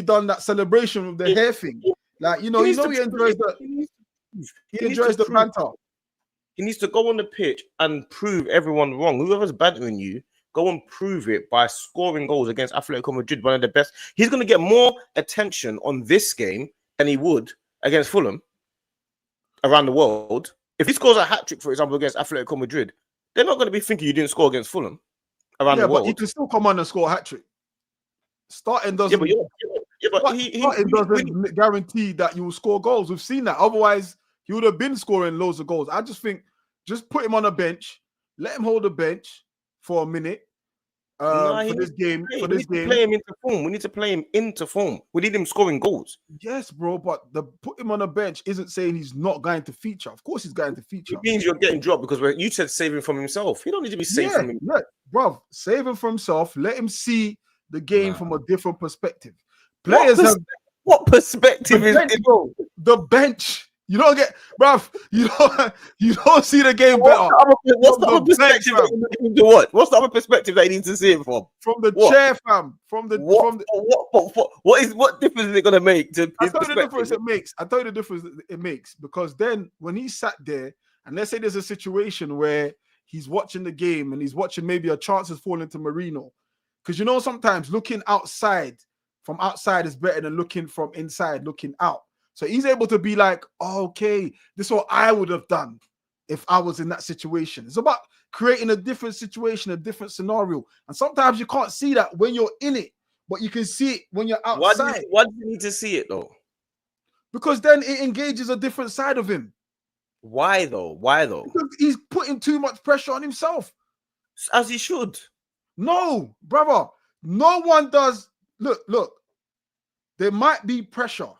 done that celebration with the hair thing. Like, he enjoys the banter. He needs to go on the pitch and prove everyone wrong. Whoever's bantering you, go and prove it by scoring goals against Atletico Madrid, one of the best. He's going to get more attention on this game than he would against Fulham around the world. If he scores a hat-trick, for example, against Atletico Madrid, they're not going to be thinking you didn't score against Fulham around the world. But he can still come on and score a hat-trick. Starting doesn't doesn't guarantee that you will score goals. We've seen that. Otherwise, he would have been scoring loads of goals. I just think just put him on a bench, let him hold the bench for a minute. For this game. Play him into form. We need to play him into form. We need him scoring goals. Yes, bro, but put him on a bench isn't saying he's not going to feature. Of course, he's going to feature. It means you're getting dropped because you said save him from himself. He don't need to be saved from him. Yeah, bro, save him from himself. Let him see the game from a different perspective. Players what perspective is it, bro? The bench. You don't get, bruv. You don't see the game better. What's the other perspective that you need to watch? What's the other perspective that you need to see it from? From the chair, fam. What difference is it gonna make? I tell you the difference it makes. I tell you the difference it makes because then when he sat there, and let's say there's a situation where he's watching the game and he's watching maybe a chance is falling to Marino, because sometimes looking from outside is better than looking from inside, looking out. So he's able to be like, oh, okay, this is what I would have done if I was in that situation. It's about creating a different situation, a different scenario. And sometimes you can't see that when you're in it, but you can see it when you're outside. Why do you need to see it, though? Because then it engages a different side of him. Why, though? Because he's putting too much pressure on himself. As he should. No, brother. No one does. Look. There might be pressure.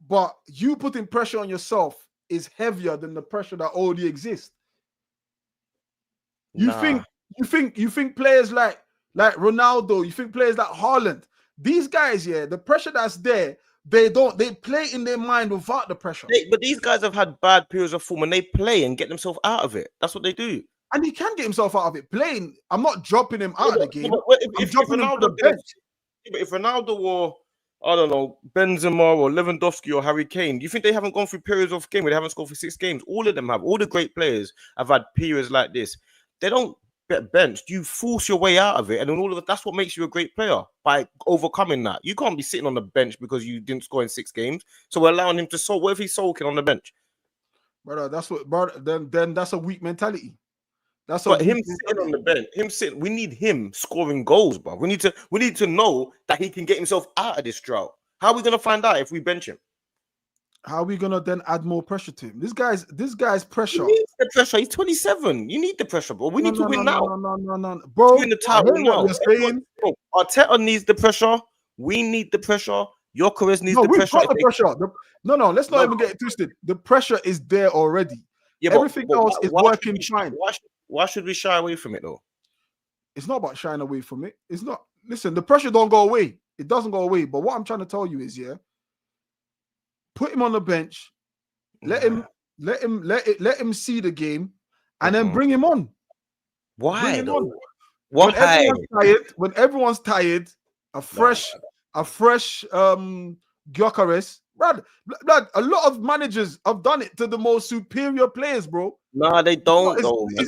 But you putting pressure on yourself is heavier than the pressure that already exists. You think players like Ronaldo, you think players like Haaland, these guys, the pressure that's there, they play in their mind without the pressure. But these guys have had bad periods of form and they play and get themselves out of it. That's what they do. And he can get himself out of it playing. I'm not dropping him out of the game. If Ronaldo or I don't know, Benzema or Lewandowski or Harry Kane, do you think they haven't gone through periods of game where they haven't scored for 6 games? All of them have. All the great players have had periods like this. They don't get benched. You force your way out of it. And then all of it, that's what makes you a great player, by overcoming that. You can't be sitting on the bench because you didn't score in 6 games. So we're allowing him to sulk. What if he's sulking on the bench? Brother, then that's a weak mentality. Him sitting on the bench, we need him scoring goals, bro. We need to know that he can get himself out of this drought. How are we gonna find out if we bench him? How are we gonna then add more pressure to him? This guy's pressure. He needs the pressure. He's 27. You need the pressure, bro. We need to win now. No, bro. Win the title now. Arteta needs the pressure. We need the pressure. Your Yokeres needs the pressure. Got the pressure. Let's not even get it twisted. The pressure is there already. Yeah, everything else is working fine. Why should we shy away from it though? It's not about shying away from it. It's not. Listen, the pressure don't go away. It doesn't go away. But what I'm trying to tell you is, put him on the bench, let him see the game, and then bring him on. Why? Bring him on. Why? When everyone's tired, a fresh Gyökeres. Brad, a lot of managers have done it to the most superior players, bro. Nah, they don't though. They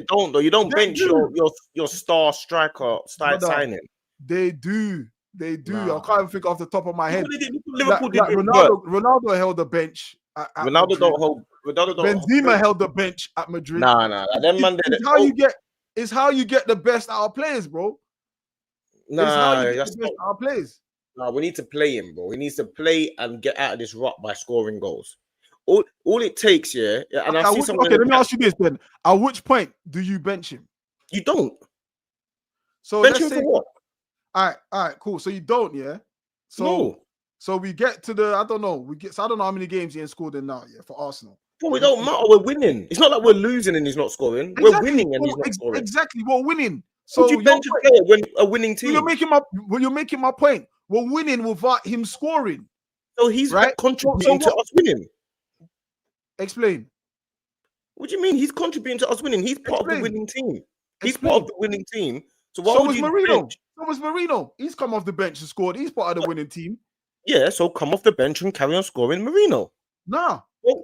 don't though. You don't bench your star striker signing. They do. Nah. I can't even think off the top of my head. Liverpool did Ronaldo held the bench. Ronaldo don't hold. Benzema held the bench at Madrid. Nah. It's how you get the best out of players, bro. Nah, it's how you get the best out of players. Nah, we need to play him, bro. He needs to play and get out of this rut by scoring goals. All it takes, yeah. And let me ask you this then. At which point do you bench him? You don't. So bench him for what? All right, cool. So you don't, yeah. So we get to the I don't know how many games he ain't scored in now, yeah, for Arsenal. But it don't matter. We're winning. It's not like we're losing and he's not scoring. Exactly. We're winning and he's not scoring. Exactly, we're winning. So you bench a player when a winning team? You're making my point. We're winning without him scoring. So he's contributing to us winning. Explain. What do you mean? He's contributing to us winning. He's part of the winning team. He's part of the winning team. So why would you bench? So was Marino. He's come off the bench and scored. He's part of the winning team. Yeah, so come off the bench and carry on scoring Marino. Nah. Why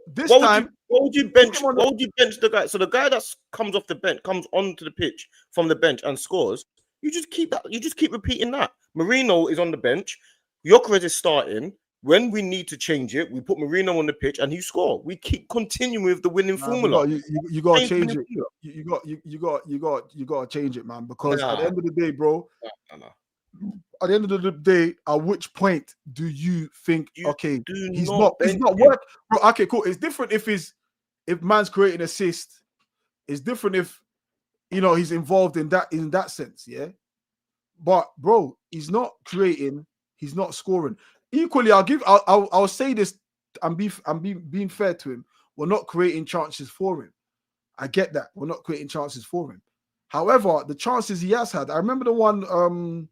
would you bench the guy? So the guy that comes off the bench, comes onto the pitch from the bench and scores. You just keep repeating that. Marino is on the bench. Gyökeres is starting. When we need to change it, we put Marino on the pitch and he score. We keep continuing with the winning formula. You got to change it. You got to change it, man. Because at the end of the day, bro. At the end of the day, at which point do you think he's not working? Bro, okay, cool. It's different if man's creating assist. It's different if he's involved in that sense, yeah. But bro, he's not creating, he's not scoring. Equally, I'll say this and being fair to him. We're not creating chances for him. I get that. We're not creating chances for him. However, the chances he has had, I remember the one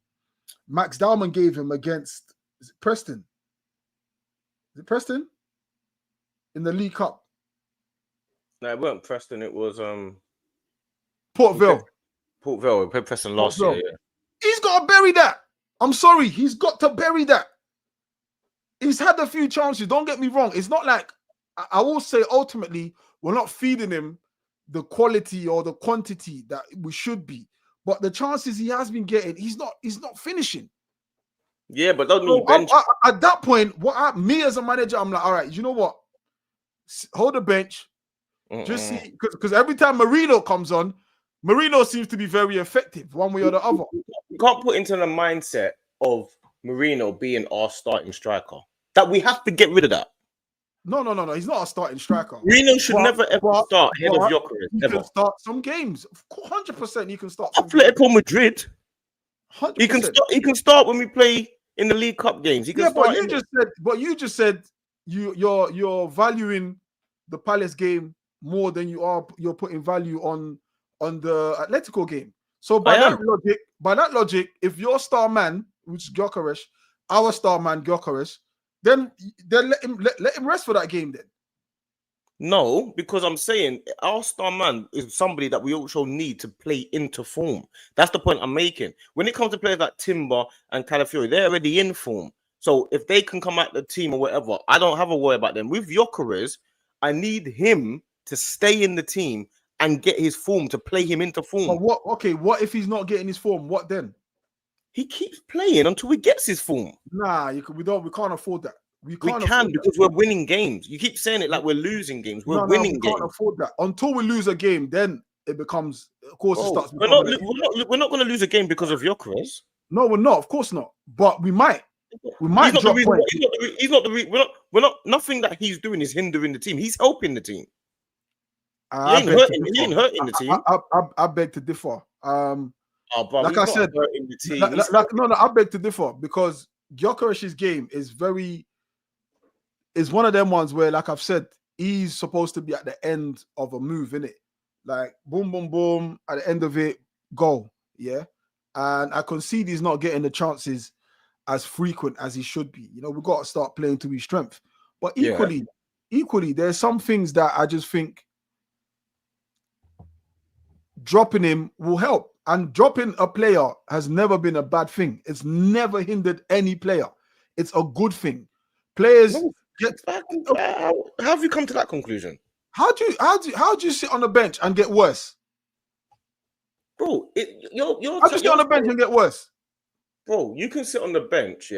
Max Dowman gave him against Preston. Is it Preston? In the League Cup. No, it weren't Preston, it was Port Vale. We played Preston last year, yeah. He's got to bury that. I'm sorry, he's got to bury that. He's had a few chances. Don't get me wrong. It's not like I will say ultimately we're not feeding him the quality or the quantity that we should be. But the chances he has been getting, he's not finishing. Yeah, but don't mean bench. At that point, me as a manager, I'm like, all right, you know what? Hold the bench. Just see, because every time Marino comes on, Marino seems to be very effective, one way or the other. You can't put into the mindset of Marino being our starting striker. That we have to get rid of that. No. He's not a starting striker. Marino should never ever start ahead of Gyökeres. He can start some games. 100% he can start. Atletico Madrid. 100%. He can start when we play in the League Cup games. He can start. But you just said you're valuing the Palace game more than you're putting value on the Atletico game. So by that logic, if your star man, which is Gyökeres, our star man Gyökeres, then let him rest for that game then. No, because I'm saying our star man is somebody that we also need to play into form. That's the point I'm making. When it comes to players like Timber and Calafiori, they're already in form. So if they can come out the team or whatever, I don't have a worry about them. With Gyökeres, I need him to stay in the team and get his form, to play him into form. But what if he's not getting his form? What then? He keeps playing until he gets his form. Nah, we can't afford that. We can because we're winning games. You keep saying it like we're losing games. We're winning games. We can't afford that. Until we lose a game, then it becomes, of course, it starts. We're not going to lose a game because of Gyökeres. No, we're not. Of course not. But we might. We might drop points. He's not the reason. We're not. Nothing that he's doing is hindering the team. He's helping the team. He ain't hurting the team. I beg to differ. Like I said, I beg to differ because Gyökeres' game is one of them ones where, like I've said, he's supposed to be at the end of a move, innit? Like boom, boom, boom, at the end of it, goal. Yeah. And I concede he's not getting the chances as frequent as he should be. We've got to start playing to his strength. But equally, there's some things that I just think dropping him will help. And dropping a player has never been a bad thing. It's never hindered any player. It's a good thing. Players get. How have you come to that conclusion? How do you sit on the bench and get worse, bro? How do you sit on the bench and get worse, bro? You can sit on the bench,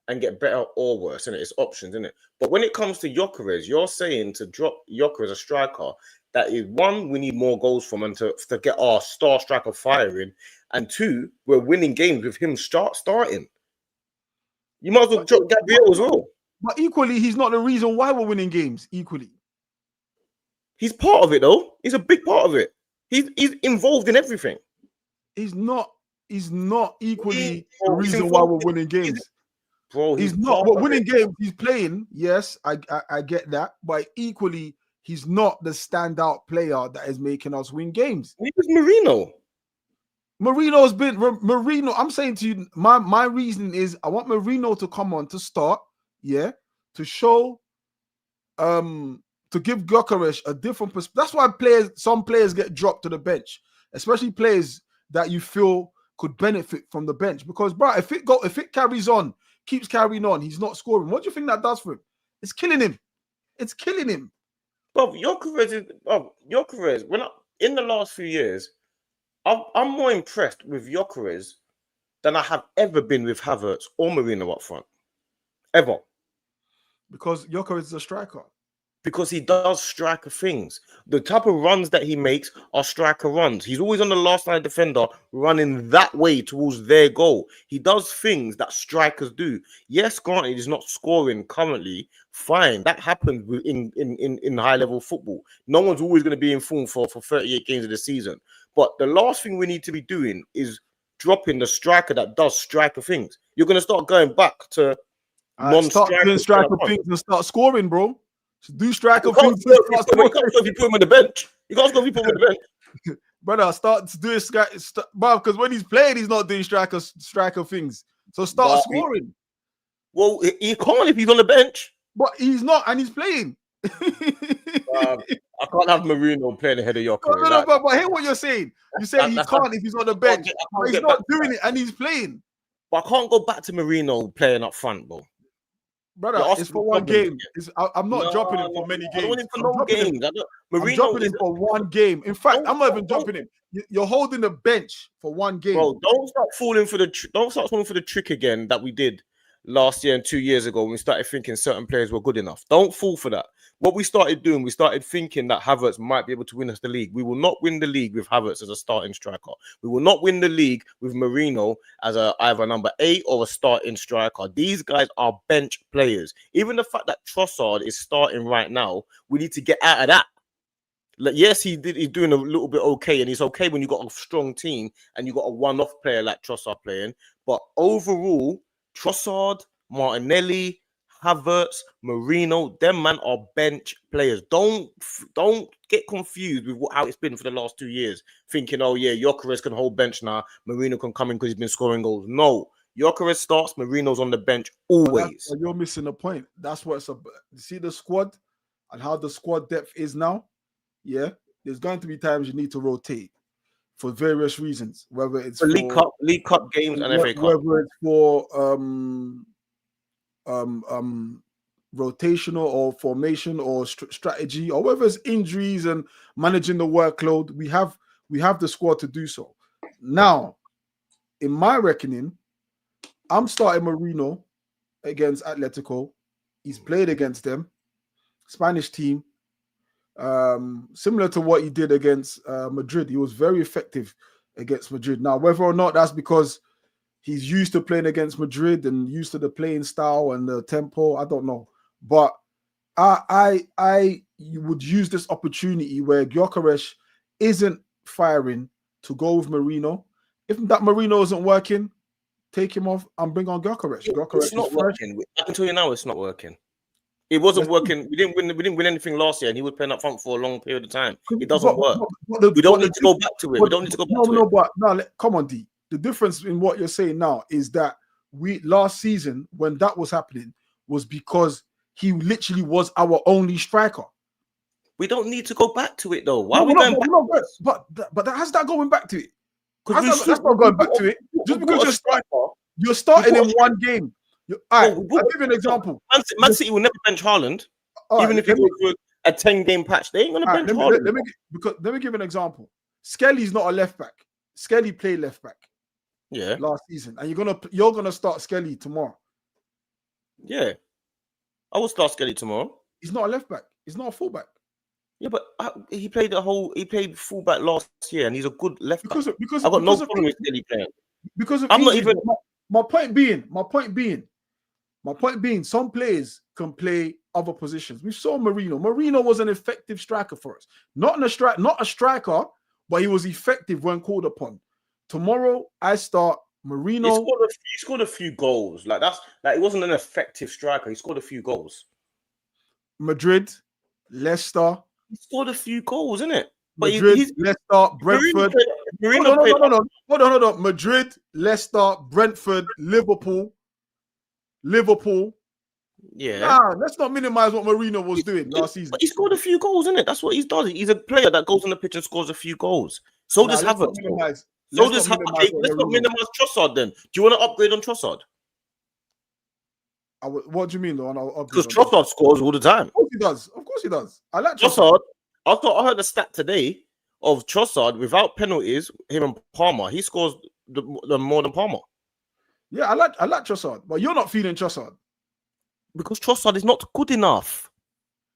and get better or worse, and it's options, isn't it? But when it comes to Gyökeres, you're saying to drop Gyökeres as a striker. That is one, we need more goals from him to get our star striker firing, and two, we're winning games with him starting. You might as well drop Gabriel as well. But equally, he's not the reason why we're winning games. Equally, he's part of it though. He's a big part of it. He's involved in everything. He's not equally the reason why we're winning games. Bro, he's not. We're winning games. He's playing. Yes, I get that. But equally, he's not the standout player that is making us win games. He was Marino. Marino's been Marino. I'm saying to you, my reason is I want Marino to come on to start, to show, to give Gyökeres a different perspective. That's why some players get dropped to the bench, especially players that you feel could benefit from the bench. Because, bro, if it carries on, keeps carrying on, he's not scoring. What do you think that does for him? It's killing him. It's killing him. Bro, Gyökeres, in the last few years, I'm more impressed with Gyökeres than I have ever been with Havertz or Marino up front. Ever. Because Gyökeres is a striker. Because he does striker things. The type of runs that he makes are striker runs. He's always on the last line defender running that way towards their goal. He does things that strikers do. Yes, granted, he's not scoring currently. Fine. That happens in high-level football. No one's always going to be in form for 38 games of the season. But the last thing we need to be doing is dropping the striker that does striker things. You're going to start going back to non-striker things and start scoring, bro. Do striker things. You can't if you put him on the bench. You can't score if you put him on the bench. Brother, start to do it, because when he's playing, he's not doing striker things. So start scoring. Well, he can't if he's on the bench. But he's not, and he's playing. I can't have Marino playing ahead of Gyökeres. No, but hear what you're saying. You say he can't if he's on the bench. But he's not doing it, and he's playing. But I can't go back to Marino playing up front, bro. Brother, it's for one game. I'm not dropping him for many games. I don't want him for no games. I'm dropping him for one game. In fact, I'm not even dropping him. You're holding the bench for one game. Bro, don't start falling for the trick again that we did last year and 2 years ago when we started thinking certain players were good enough. Don't fall for that. What we started doing, we started thinking that Havertz might be able to win us the league. We will not win the league with Havertz as a starting striker. We will not win the league with Marino as either number 8 or a starting striker. These guys are bench players. Even the fact that Trossard is starting right now, we need to get out of that. Like, yes, he's doing a little bit okay, and it's okay when you got a strong team and you got a one-off player like Trossard playing. But overall, Trossard, Martinelli, Havertz, Marino, them man are bench players. Don't get confused with how it's been for the last 2 years, thinking, oh yeah, Gyökeres can hold bench now, Marino can come in because he's been scoring goals. No, Gyökeres starts, Marino's on the bench always. You're missing a point. That's what it's about. You see the squad and how the squad depth is now? Yeah, there's going to be times you need to rotate for various reasons, whether it's for League Cup games and FA Cup. Whether it's for rotational or formation or strategy, or whether it's injuries and managing the workload, we have the squad to do so. Now, in my reckoning, I'm starting Marino against Atletico. He's played against them, Spanish team, similar to what he did against Madrid. He was very effective against Madrid. Now, whether or not that's because he's used to playing against Madrid and used to the playing style and the tempo, I don't know. But I would use this opportunity where Gyökeres isn't firing to go with Marino. If that Marino isn't working, take him off and bring on Gyökeres. It's not working. I can tell you now, it's not working. It wasn't working. We didn't win anything last year, and he was playing up front for a long period of time. It doesn't work. We don't need to go back to it. We don't need to go back to it. But no, come on, D. The difference in what you're saying now is that last season, when that was happening, was because he literally was our only striker. We don't need to go back to it though. Why are we going back? But how's that going back to it? That's not going back to it. Just because you're starting in one game. All right, I'll give you an example. Man City will never bench Haaland, even if he goes through a 10-game patch. They ain't gonna bench Haaland. Let me give an example. Skelly's not a left back. Skelly played left back. Yeah. Last season, and you're gonna start Skelly tomorrow. Yeah, I will start Skelly tomorrow. He's not a left back. He's not a fullback. Yeah, but he played fullback last year, and he's a good left back. Because I've got no problem with Skelly playing. Because of I'm not even. My point being, some players can play other positions. We saw Marino. Marino was an effective striker for us. Not a striker, but he was effective when called upon. Tomorrow, I start Marino. He scored a few goals. Like he wasn't an effective striker. He scored a few goals. Madrid, Leicester. He scored a few goals, isn't it? But Madrid, Leicester, Brentford. Hold on. Madrid, Leicester, Brentford, Liverpool. Yeah. Nah, let's not minimize what Marino was doing last season. But he scored a few goals, isn't it? That's what he does. He's a player that goes on the pitch and scores a few goals. So does Havertz. Let's not minimize Trossard then. Do you want to upgrade on Trossard? What do you mean, though? Because Trossard scores all the time. Of course he does. I like Trossard. I heard a stat today of Trossard without penalties. Him and Palmer, he scores the more than Palmer. Yeah, I like Trossard, but you're not feeling Trossard because Trossard is not good enough.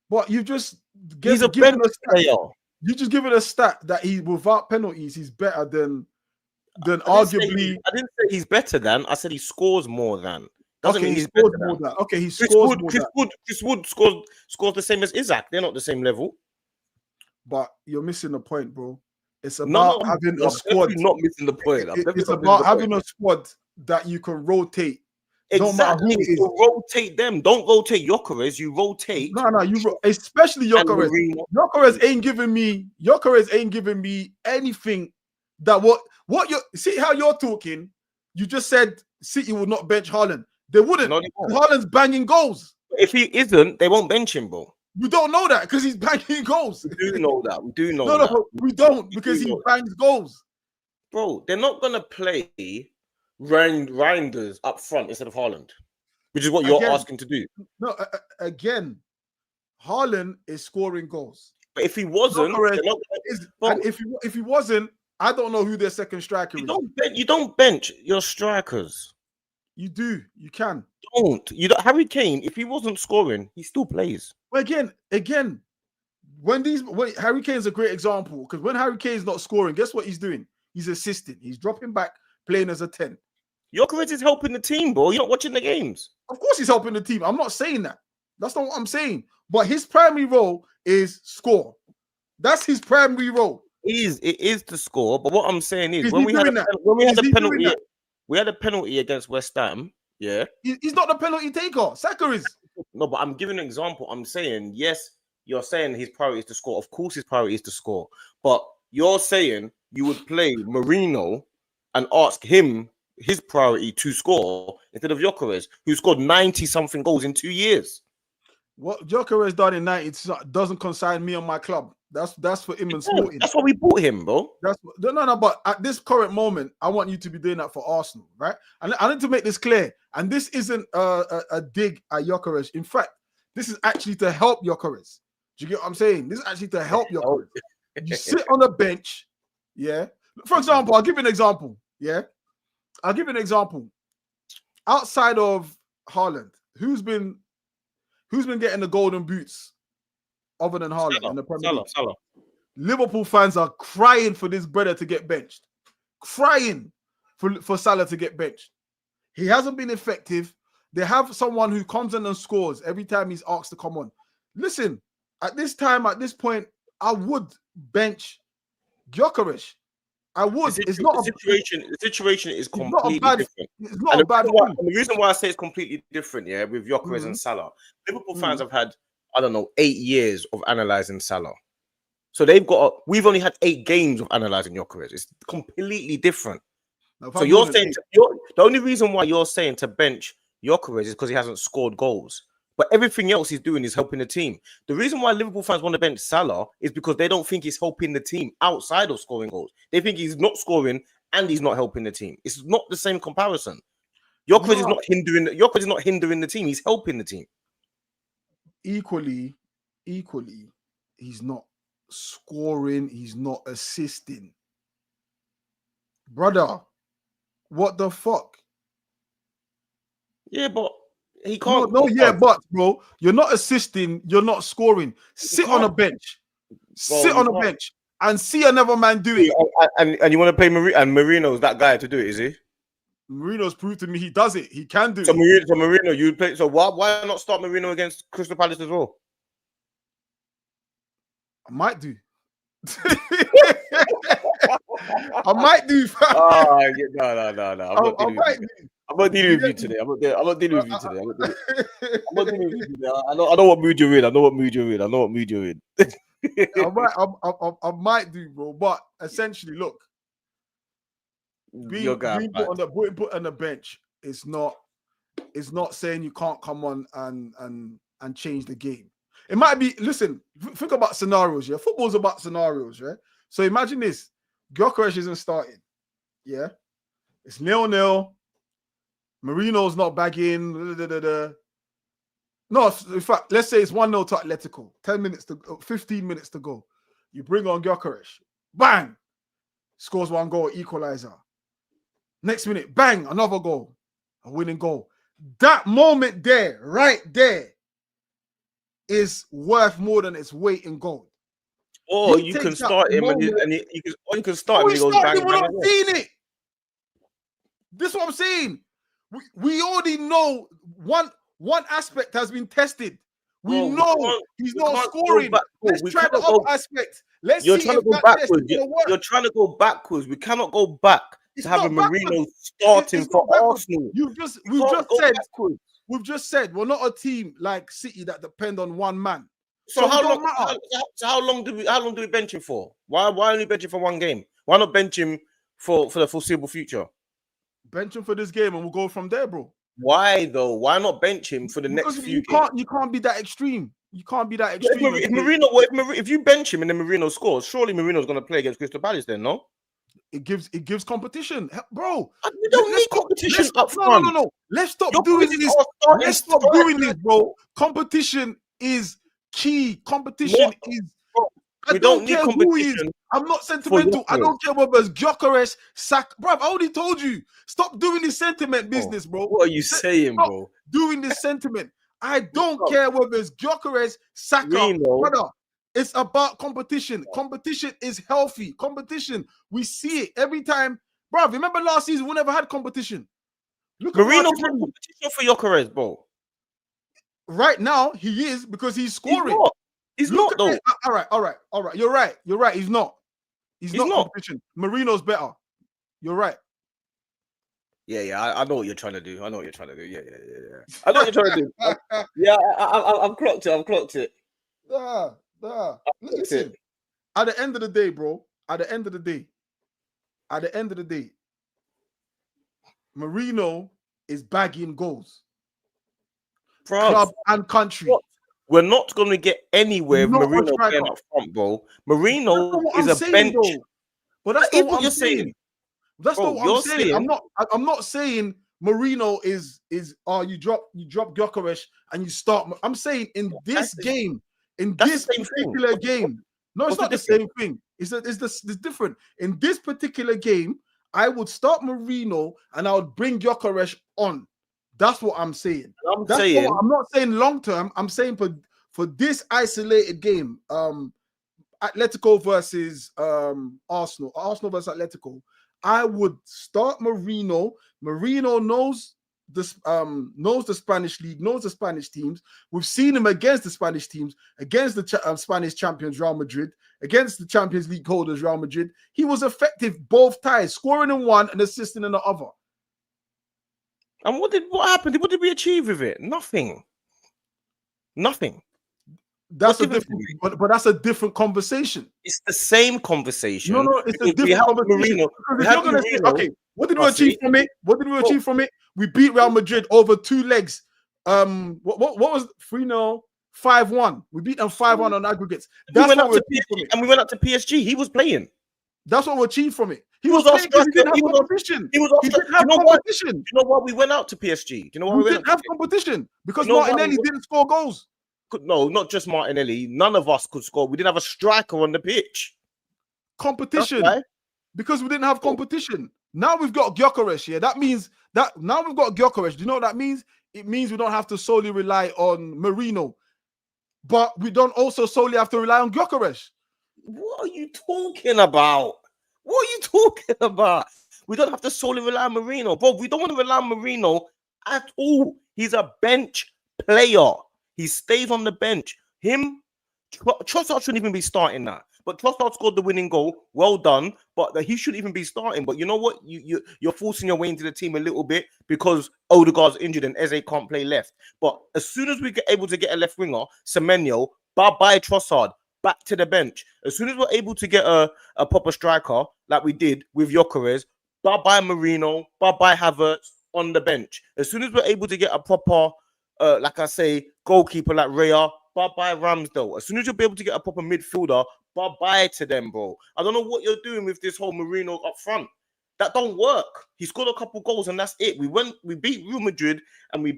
But you just he's a better player. You just give it a stat that he without penalties he's better than arguably. I didn't say he's better than. I said he scores more than. Doesn't mean he scores more than. Okay, he scores more than. Chris Wood scores the same as Isaac. They're not the same level. But you're missing the point, bro. It's about having a squad. Not missing the point. It's about having a squad that you can rotate. Exactly. You rotate them. Don't rotate Gyökeres. You rotate. No. Especially Gyökeres. Gyökeres ain't giving me anything that what you see how you're talking. You just said City would not bench Haaland. They wouldn't. No, Haaland's banging goals. If he isn't, they won't bench him, bro. We don't know that because he's banging goals. We do know that. No, we don't because he bangs goals. Bro, they're not gonna play Reinders up front instead of Haaland, which is what you're asking to do. No, again, Haaland is scoring goals. But if he wasn't, if he wasn't, I don't know who their second striker is. You don't bench your strikers. You do. You can. Harry Kane, if he wasn't scoring, he still plays. Well, again, when Harry Kane's a great example because when Harry Kane's not scoring, guess what he's doing? He's assisting. He's dropping back, playing as a 10. Gyökeres is helping the team, bro. You're not watching the games. Of course, he's helping the team. I'm not saying that. That's not what I'm saying. But his primary role is score. That's his primary role. It is to score. But what I'm saying is when we had a penalty against West Ham. Yeah, he's not the penalty taker. Saka is. No, but I'm giving an example. I'm saying, yes, you're saying his priority is to score. Of course, his priority is to score. But you're saying you would play Marino and ask him his priority to score instead of Gyökeres, who scored 90-something goals in 2 years. What Gyökeres done in 90 doesn't concern me and my club. That's for him and Sporting. That's why we bought him, bro. No. But at this current moment, I want you to be doing that for Arsenal, right? And I need to make this clear. And this isn't a dig at Gyökeres. In fact, this is actually to help Gyökeres. Do you get what I'm saying? This is actually to help Gyökeres. You sit on the bench, yeah. For example, I'll give you an example. Yeah, I'll give you an example. Outside of Haaland, who's been getting the golden boots? Other than Haaland in the Premier League. Salah. Liverpool fans are crying for this brother to get benched. Crying for Salah to get benched. He hasn't been effective. They have someone who comes in and scores every time he's asked to come on. Listen, at this point, I would bench Gyökeres. I would. The situation is completely different. It's not a bad one. The reason why I say it's completely different, yeah, with Gyökeres and Salah, Liverpool fans have had, I don't know, 8 years of analyzing Salah. So we've only had 8 games of analyzing Gyökeres. It's completely different. So you're saying the only reason why you're saying to bench Gyökeres is because he hasn't scored goals. but everything else he's doing is helping the team. The reason why Liverpool fans want to bench Salah is because they don't think he's helping the team outside of scoring goals. They think he's not scoring and he's not helping the team. It's not the same comparison. Gyökeres is not hindering. Gyökeres is not hindering the team. He's helping the team. Equally, he's not scoring. He's not assisting. Brother, what the fuck? Yeah, but he can't. But bro, you're not assisting. You're not scoring. Sit on a bench. Sit on a bench and see another man do it. And you want to play Marino's that guy to do it, is he? Marino's proved to me he does it. He can do it. So Marino, you play. So why not start Marino against Crystal Palace as well? I might do. I might do. No. I'm not dealing with you today. I'm not dealing with you today. I know what mood you're in. I know what mood you're in. I might do, bro. But essentially, look, being put on the bench is not saying you can't come on and change the game. It might be. Listen, think about scenarios. Yeah, football's about scenarios, right? So imagine this: Gyökeres isn't starting. Yeah, it's 0-0. Marino's not bagging. No, in fact, let's say it's 1-0 to Atletico. 15 minutes to go. You bring on Gyökeres. Bang! Scores one goal, equalizer. Next minute, bang, another goal. A winning goal. That moment there, right there, is worth more than its weight in gold. Or you can start him and you can start him and he goes bang. We're not seeing it. This is what I'm saying. We already know one aspect has been tested. We know he's not scoring. Let's try the other aspect. Let's see if that test is gonna work. You're trying to go backwards. We cannot go back to having Marino starting for Arsenal. We've just said we're not a team like City that depend on one man. So how long do we bench him for? Why only bench him for one game? Why not bench him for the foreseeable future? Bench him for this game and we'll go from there, bro. Why though? Why not bench him for the next few games? You can't be that extreme. You can't be that extreme. If you bench him and then Marino scores, surely Marino's going to play against Crystal Palace then, no? It gives competition, bro. We don't need competition up front. No. Let's stop doing this. Let's stop doing this, bro. Competition is key. Competition is. We don't need competition. I'm not sentimental. I don't care whether it's Gyökeres, Saka. Bro, I already told you. Stop doing this sentiment business, bro. What are you saying, bro? Doing this sentiment. I don't care whether it's Gyökeres, Saka, brother. It's about competition. Competition is healthy. Competition. We see it every time. Bro, remember last season we never had competition. Look, Marino's not competition for Gyökeres, bro. Right now, he is because he's scoring. He's not though. All right. You're right. He's not. He's not competition. Marino's better. You're right. Yeah. I know what you're trying to do. Yeah. I know what you're trying to do. I've clocked it. Listen. At the end of the day, bro. At the end of the day, Marino is bagging goals. Club and country. We're not going to get anywhere with Marino playing up front, bro. Marino is a bench. But that's not what you're saying. That's not what I'm saying. I'm not saying Marino is you drop Gyökeres and you start. I'm saying in this game, particular game. No, it's not the same thing. It's different. In this particular game, I would start Marino and I would bring Gyökeres on. That's what I'm saying. I'm not saying long term. I'm saying for this isolated game, Atletico versus Arsenal versus Atletico, I would start Marino. Marino knows the Spanish league, knows the Spanish teams. We've seen him against the Spanish teams, against the Spanish champions Real Madrid, against the Champions League holders Real Madrid. He was effective both ties, scoring in one and assisting in the other. And what happened? What did we achieve with it? Nothing. That's but that's a different conversation. It's the same conversation. No, it's a different conversation. Okay, what did we achieve from it? We beat Real Madrid over 2 legs What was 3-0, 5-1? We beat them 5-1 on aggregates. That's we went what up we to achieved from PSG, it. and we went up to PSG. He was playing. That's what we achieved from it. He He was was our playing because he striker. didn't have competition. He was our He striker. didn't have Do you know why? competition. Do you know why we went out to PSG? Do you know why We we didn't went have competition because You know why Martinelli didn't score goals. No, not just Martinelli. None of us could score. We didn't have a striker on the pitch. Competition. That's why. Because we didn't have competition. Now we've got Gyökeres here. That means that now we've got Gyökeres. Do you know what that means? It means we don't have to solely rely on Marino, but we don't also solely have to rely on Gyökeres. What are you talking about? What are you talking about? We don't have to solely rely on Marino, bro. We don't want to rely on Marino at all. He's a bench player. He stays on the bench. Trossard shouldn't even be starting that. But Trossard scored the winning goal. Well done. But he shouldn't even be starting. But you know what? You're forcing your way into the team a little bit because Odegaard's injured and Eze can't play left. But as soon as we get able to get a left winger, Semenyo, bye-bye Trossard, back to the bench. As soon as we're able to get a proper striker like we did with Gyökeres, bye-bye Marino, bye-bye Havertz on the bench. As soon as we're able to get a proper, like I say, goalkeeper like Raya, bye-bye Ramsdale. As soon as you'll be able to get a proper midfielder, bye-bye to them, bro. I don't know what you're doing with this whole Marino up front. That don't work. He scored a couple goals and that's it. We beat Real Madrid and we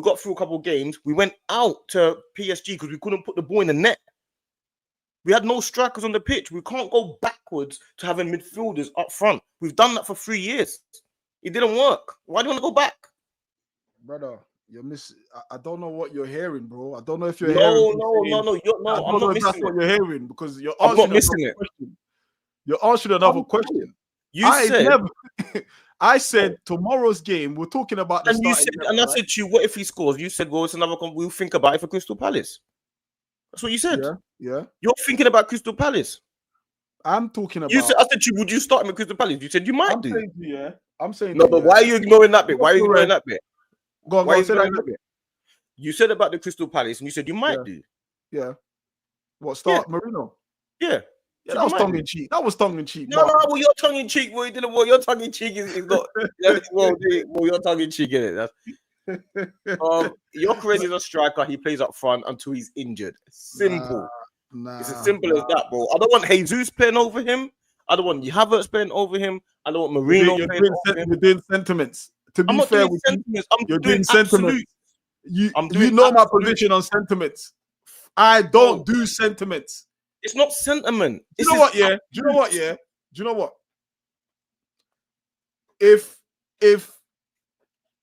got through a couple of games. We went out to PSG because we couldn't put the ball in the net. We had no strikers on the pitch. We can't go backwards to having midfielders up front. We've done that for 3 years. It didn't work. Why do you want to go back? Brother, you're missing. I don't know what you're hearing, bro. I don't know if you're hearing. No. I'm not missing what you're hearing because you're I'm answering not missing another it. question. You're answering another question. I said tomorrow's game. We're talking about the I said to you, what if he scores? You said, well, it's another. We'll think about it for Crystal Palace. That's what you said. Yeah. You're thinking about Crystal Palace. I'm talking about. You said, I said to you, would you start him at Crystal Palace? You said you might do. I'm saying. No, but why are you ignoring that bit? Why are you ignoring that bit? Go on, say that bit. You said about the Crystal Palace, and you said you might do. Yeah. What start Marino? Yeah. Yeah, that was tongue in cheek. That was tongue in cheek. No, well, your tongue in cheek. Well, you didn't. Well, your tongue in cheek is not. Well, your tongue in cheek, isn't it? Gyökeres is a striker. He plays up front until he's injured. Simple. It's as simple as that, bro. I don't want Jesus playing over him. I don't want Havertz playing over him. I don't want Marino playing over him. You're doing sentiments. To be fair, you're doing sentiments. You know my position on sentiments. I don't do sentiments. It's not sentiment. Do you know what? Yeah. Do you know what? If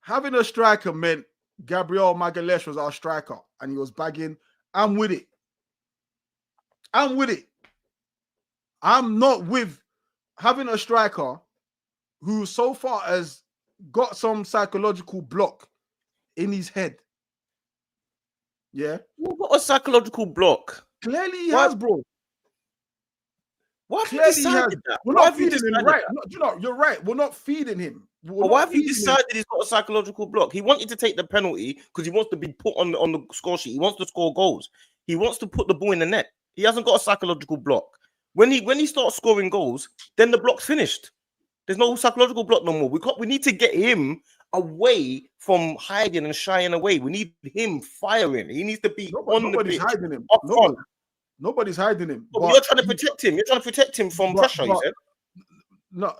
having a striker meant Gabriel Magalhaes was our striker and he was bagging, I'm with it. I'm not with having a striker who so far has got some psychological block in his head. Yeah. What a psychological block. Clearly he has, bro. Why have you decided that? We're not feeding him, right? You're right. We're not feeding him. Why have you decided he's got a psychological block? He wanted to take the penalty because he wants to be put on the score sheet. He wants to score goals. He wants to put the ball in the net. He hasn't got a psychological block. When he starts scoring goals, then the block's finished. There's no psychological block no more. We need to get him away from hiding and shying away. We need him firing. He needs to be on the pitch. Hiding him. Nobody's hiding him. But you're trying to protect him. You're trying to protect him from pressure, you said? No,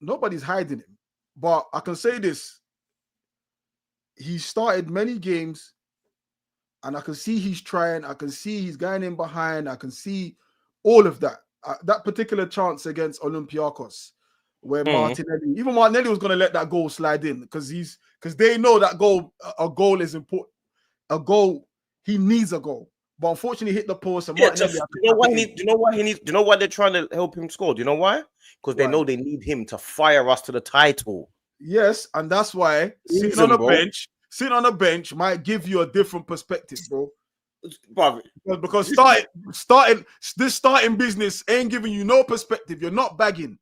nobody's hiding him. But I can say this. He started many games, and I can see he's trying. I can see he's going in behind. I can see all of that. That particular chance against Olympiacos, where Martinelli was going to let that goal slide in because they know that a goal is important. He needs a goal. But unfortunately, he hit the post. And do you know why they're trying to help him score? Do you know why? Because they know they need him to fire us to the title. Yes, and that's why sitting on a bench might give you a different perspective, bro. Because starting business ain't giving you no perspective. You're not bagging.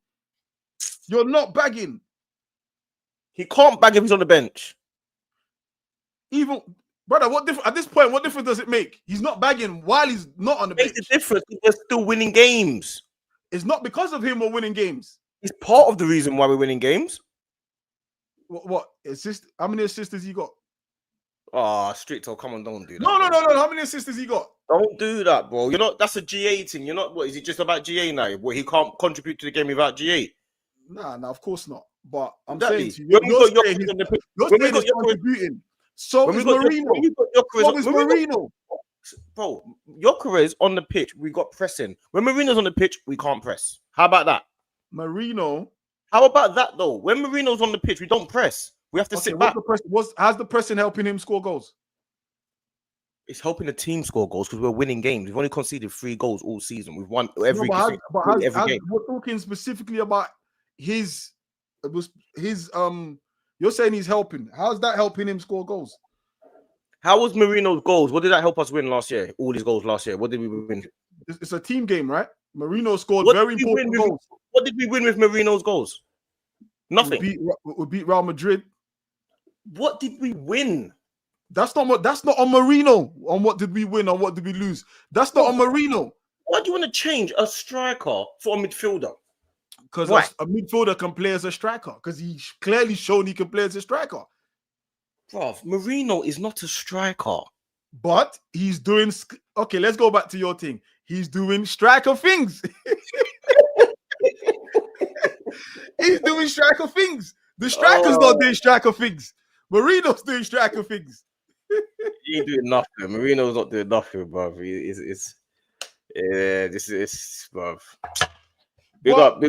He can't bag if he's on the bench. Even. Brother, at this point, what difference does it make? He's not bagging while he's not on the bench. It makes a difference. We're still winning games. It's not because of him we're winning games. It's part of the reason why we're winning games. What? How many assists has he got? Oh, Stricto, come on, don't do that. No. How many assists has he got? Don't do that, bro. You're not. That's a GA thing. You're not. What is it? Just about GA now? Where he can't contribute to the game without GA? Nah, of course not. But I'm Exactly. saying to you, you're saying he's contributing. So is Marino. So is Marino. Bro, Gyökeres on the pitch, we got pressing. When Marino's on the pitch, we can't press. How about that? Marino. How about that though? When Marino's on the pitch, we don't press. We have to sit back. How's the pressing helping him score goals? It's helping the team score goals because we're winning games. We've only conceded 3 goals all season. We've won every game. We're talking specifically about his. You're saying he's helping. How's that helping him score goals? How was Marino's goals? What did that help us win last year? All his goals last year. What did we win? It's a team game, right? Marino scored very important goals. What did we win with Marino's goals? Nothing. We beat Real Madrid. What did we win? That's not on Marino. On what did we win? On what did we lose? That's not on Marino. Why do you want to change a striker for a midfielder? Because a midfielder can play as a striker. Because he's clearly shown he can play as a striker. Bruv, Marino is not a striker. But he's doing... Okay, let's go back to your thing. He's doing striker things. He's doing striker things. The striker's not doing striker things. Marino's doing striker things. He ain't doing nothing. Marino's not doing nothing, bruv. This is, bruv. Big up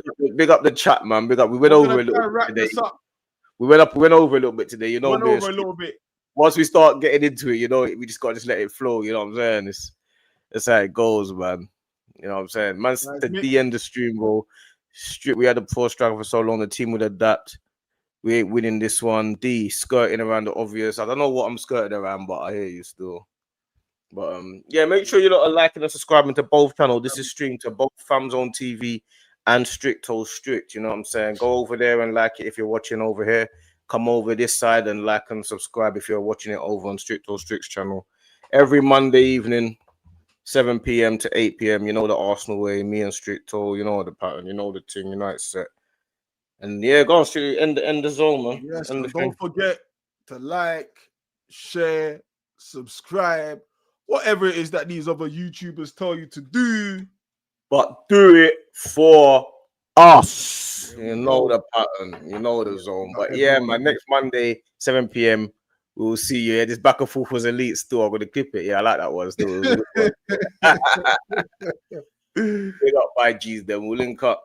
the chat, man. Big up. We went over a little bit today. We went over a little bit today. You know, over a little bit. Once we start getting into it, you know, we just gotta let it flow. You know what I'm saying? It's how it goes, man. You know what I'm saying? Man, to the end of the stream, bro. We had a poor striker for so long. The team would adapt. We ain't winning this one. D skirting around the obvious. I don't know what I'm skirting around, but I hear you still. But yeah, make sure you lot are liking and subscribing to both channels. This is streamed to both FamZone TV and Stricto Strict. You know what I'm saying? Go over there and like it if you're watching over here. Come over this side and like and subscribe if you're watching it over on Stricto Strict's channel. Every Monday evening, 7 p.m. to 8 p.m. You know the Arsenal way. Me and Stricto. You know the pattern. You know the thing. You know it's set. And yeah, go on, Stricto. End the zone, man. Yes, and don't forget to like, share, subscribe, whatever it is that these other YouTubers tell you to do. But do it for us. You know the pattern. You know the zone. But yeah, man, next Monday, 7 p.m. we will see you. Yeah, this back and forth was elite still. I'm going to clip it. Yeah, I like that one still. Big up by G's then. We'll link up.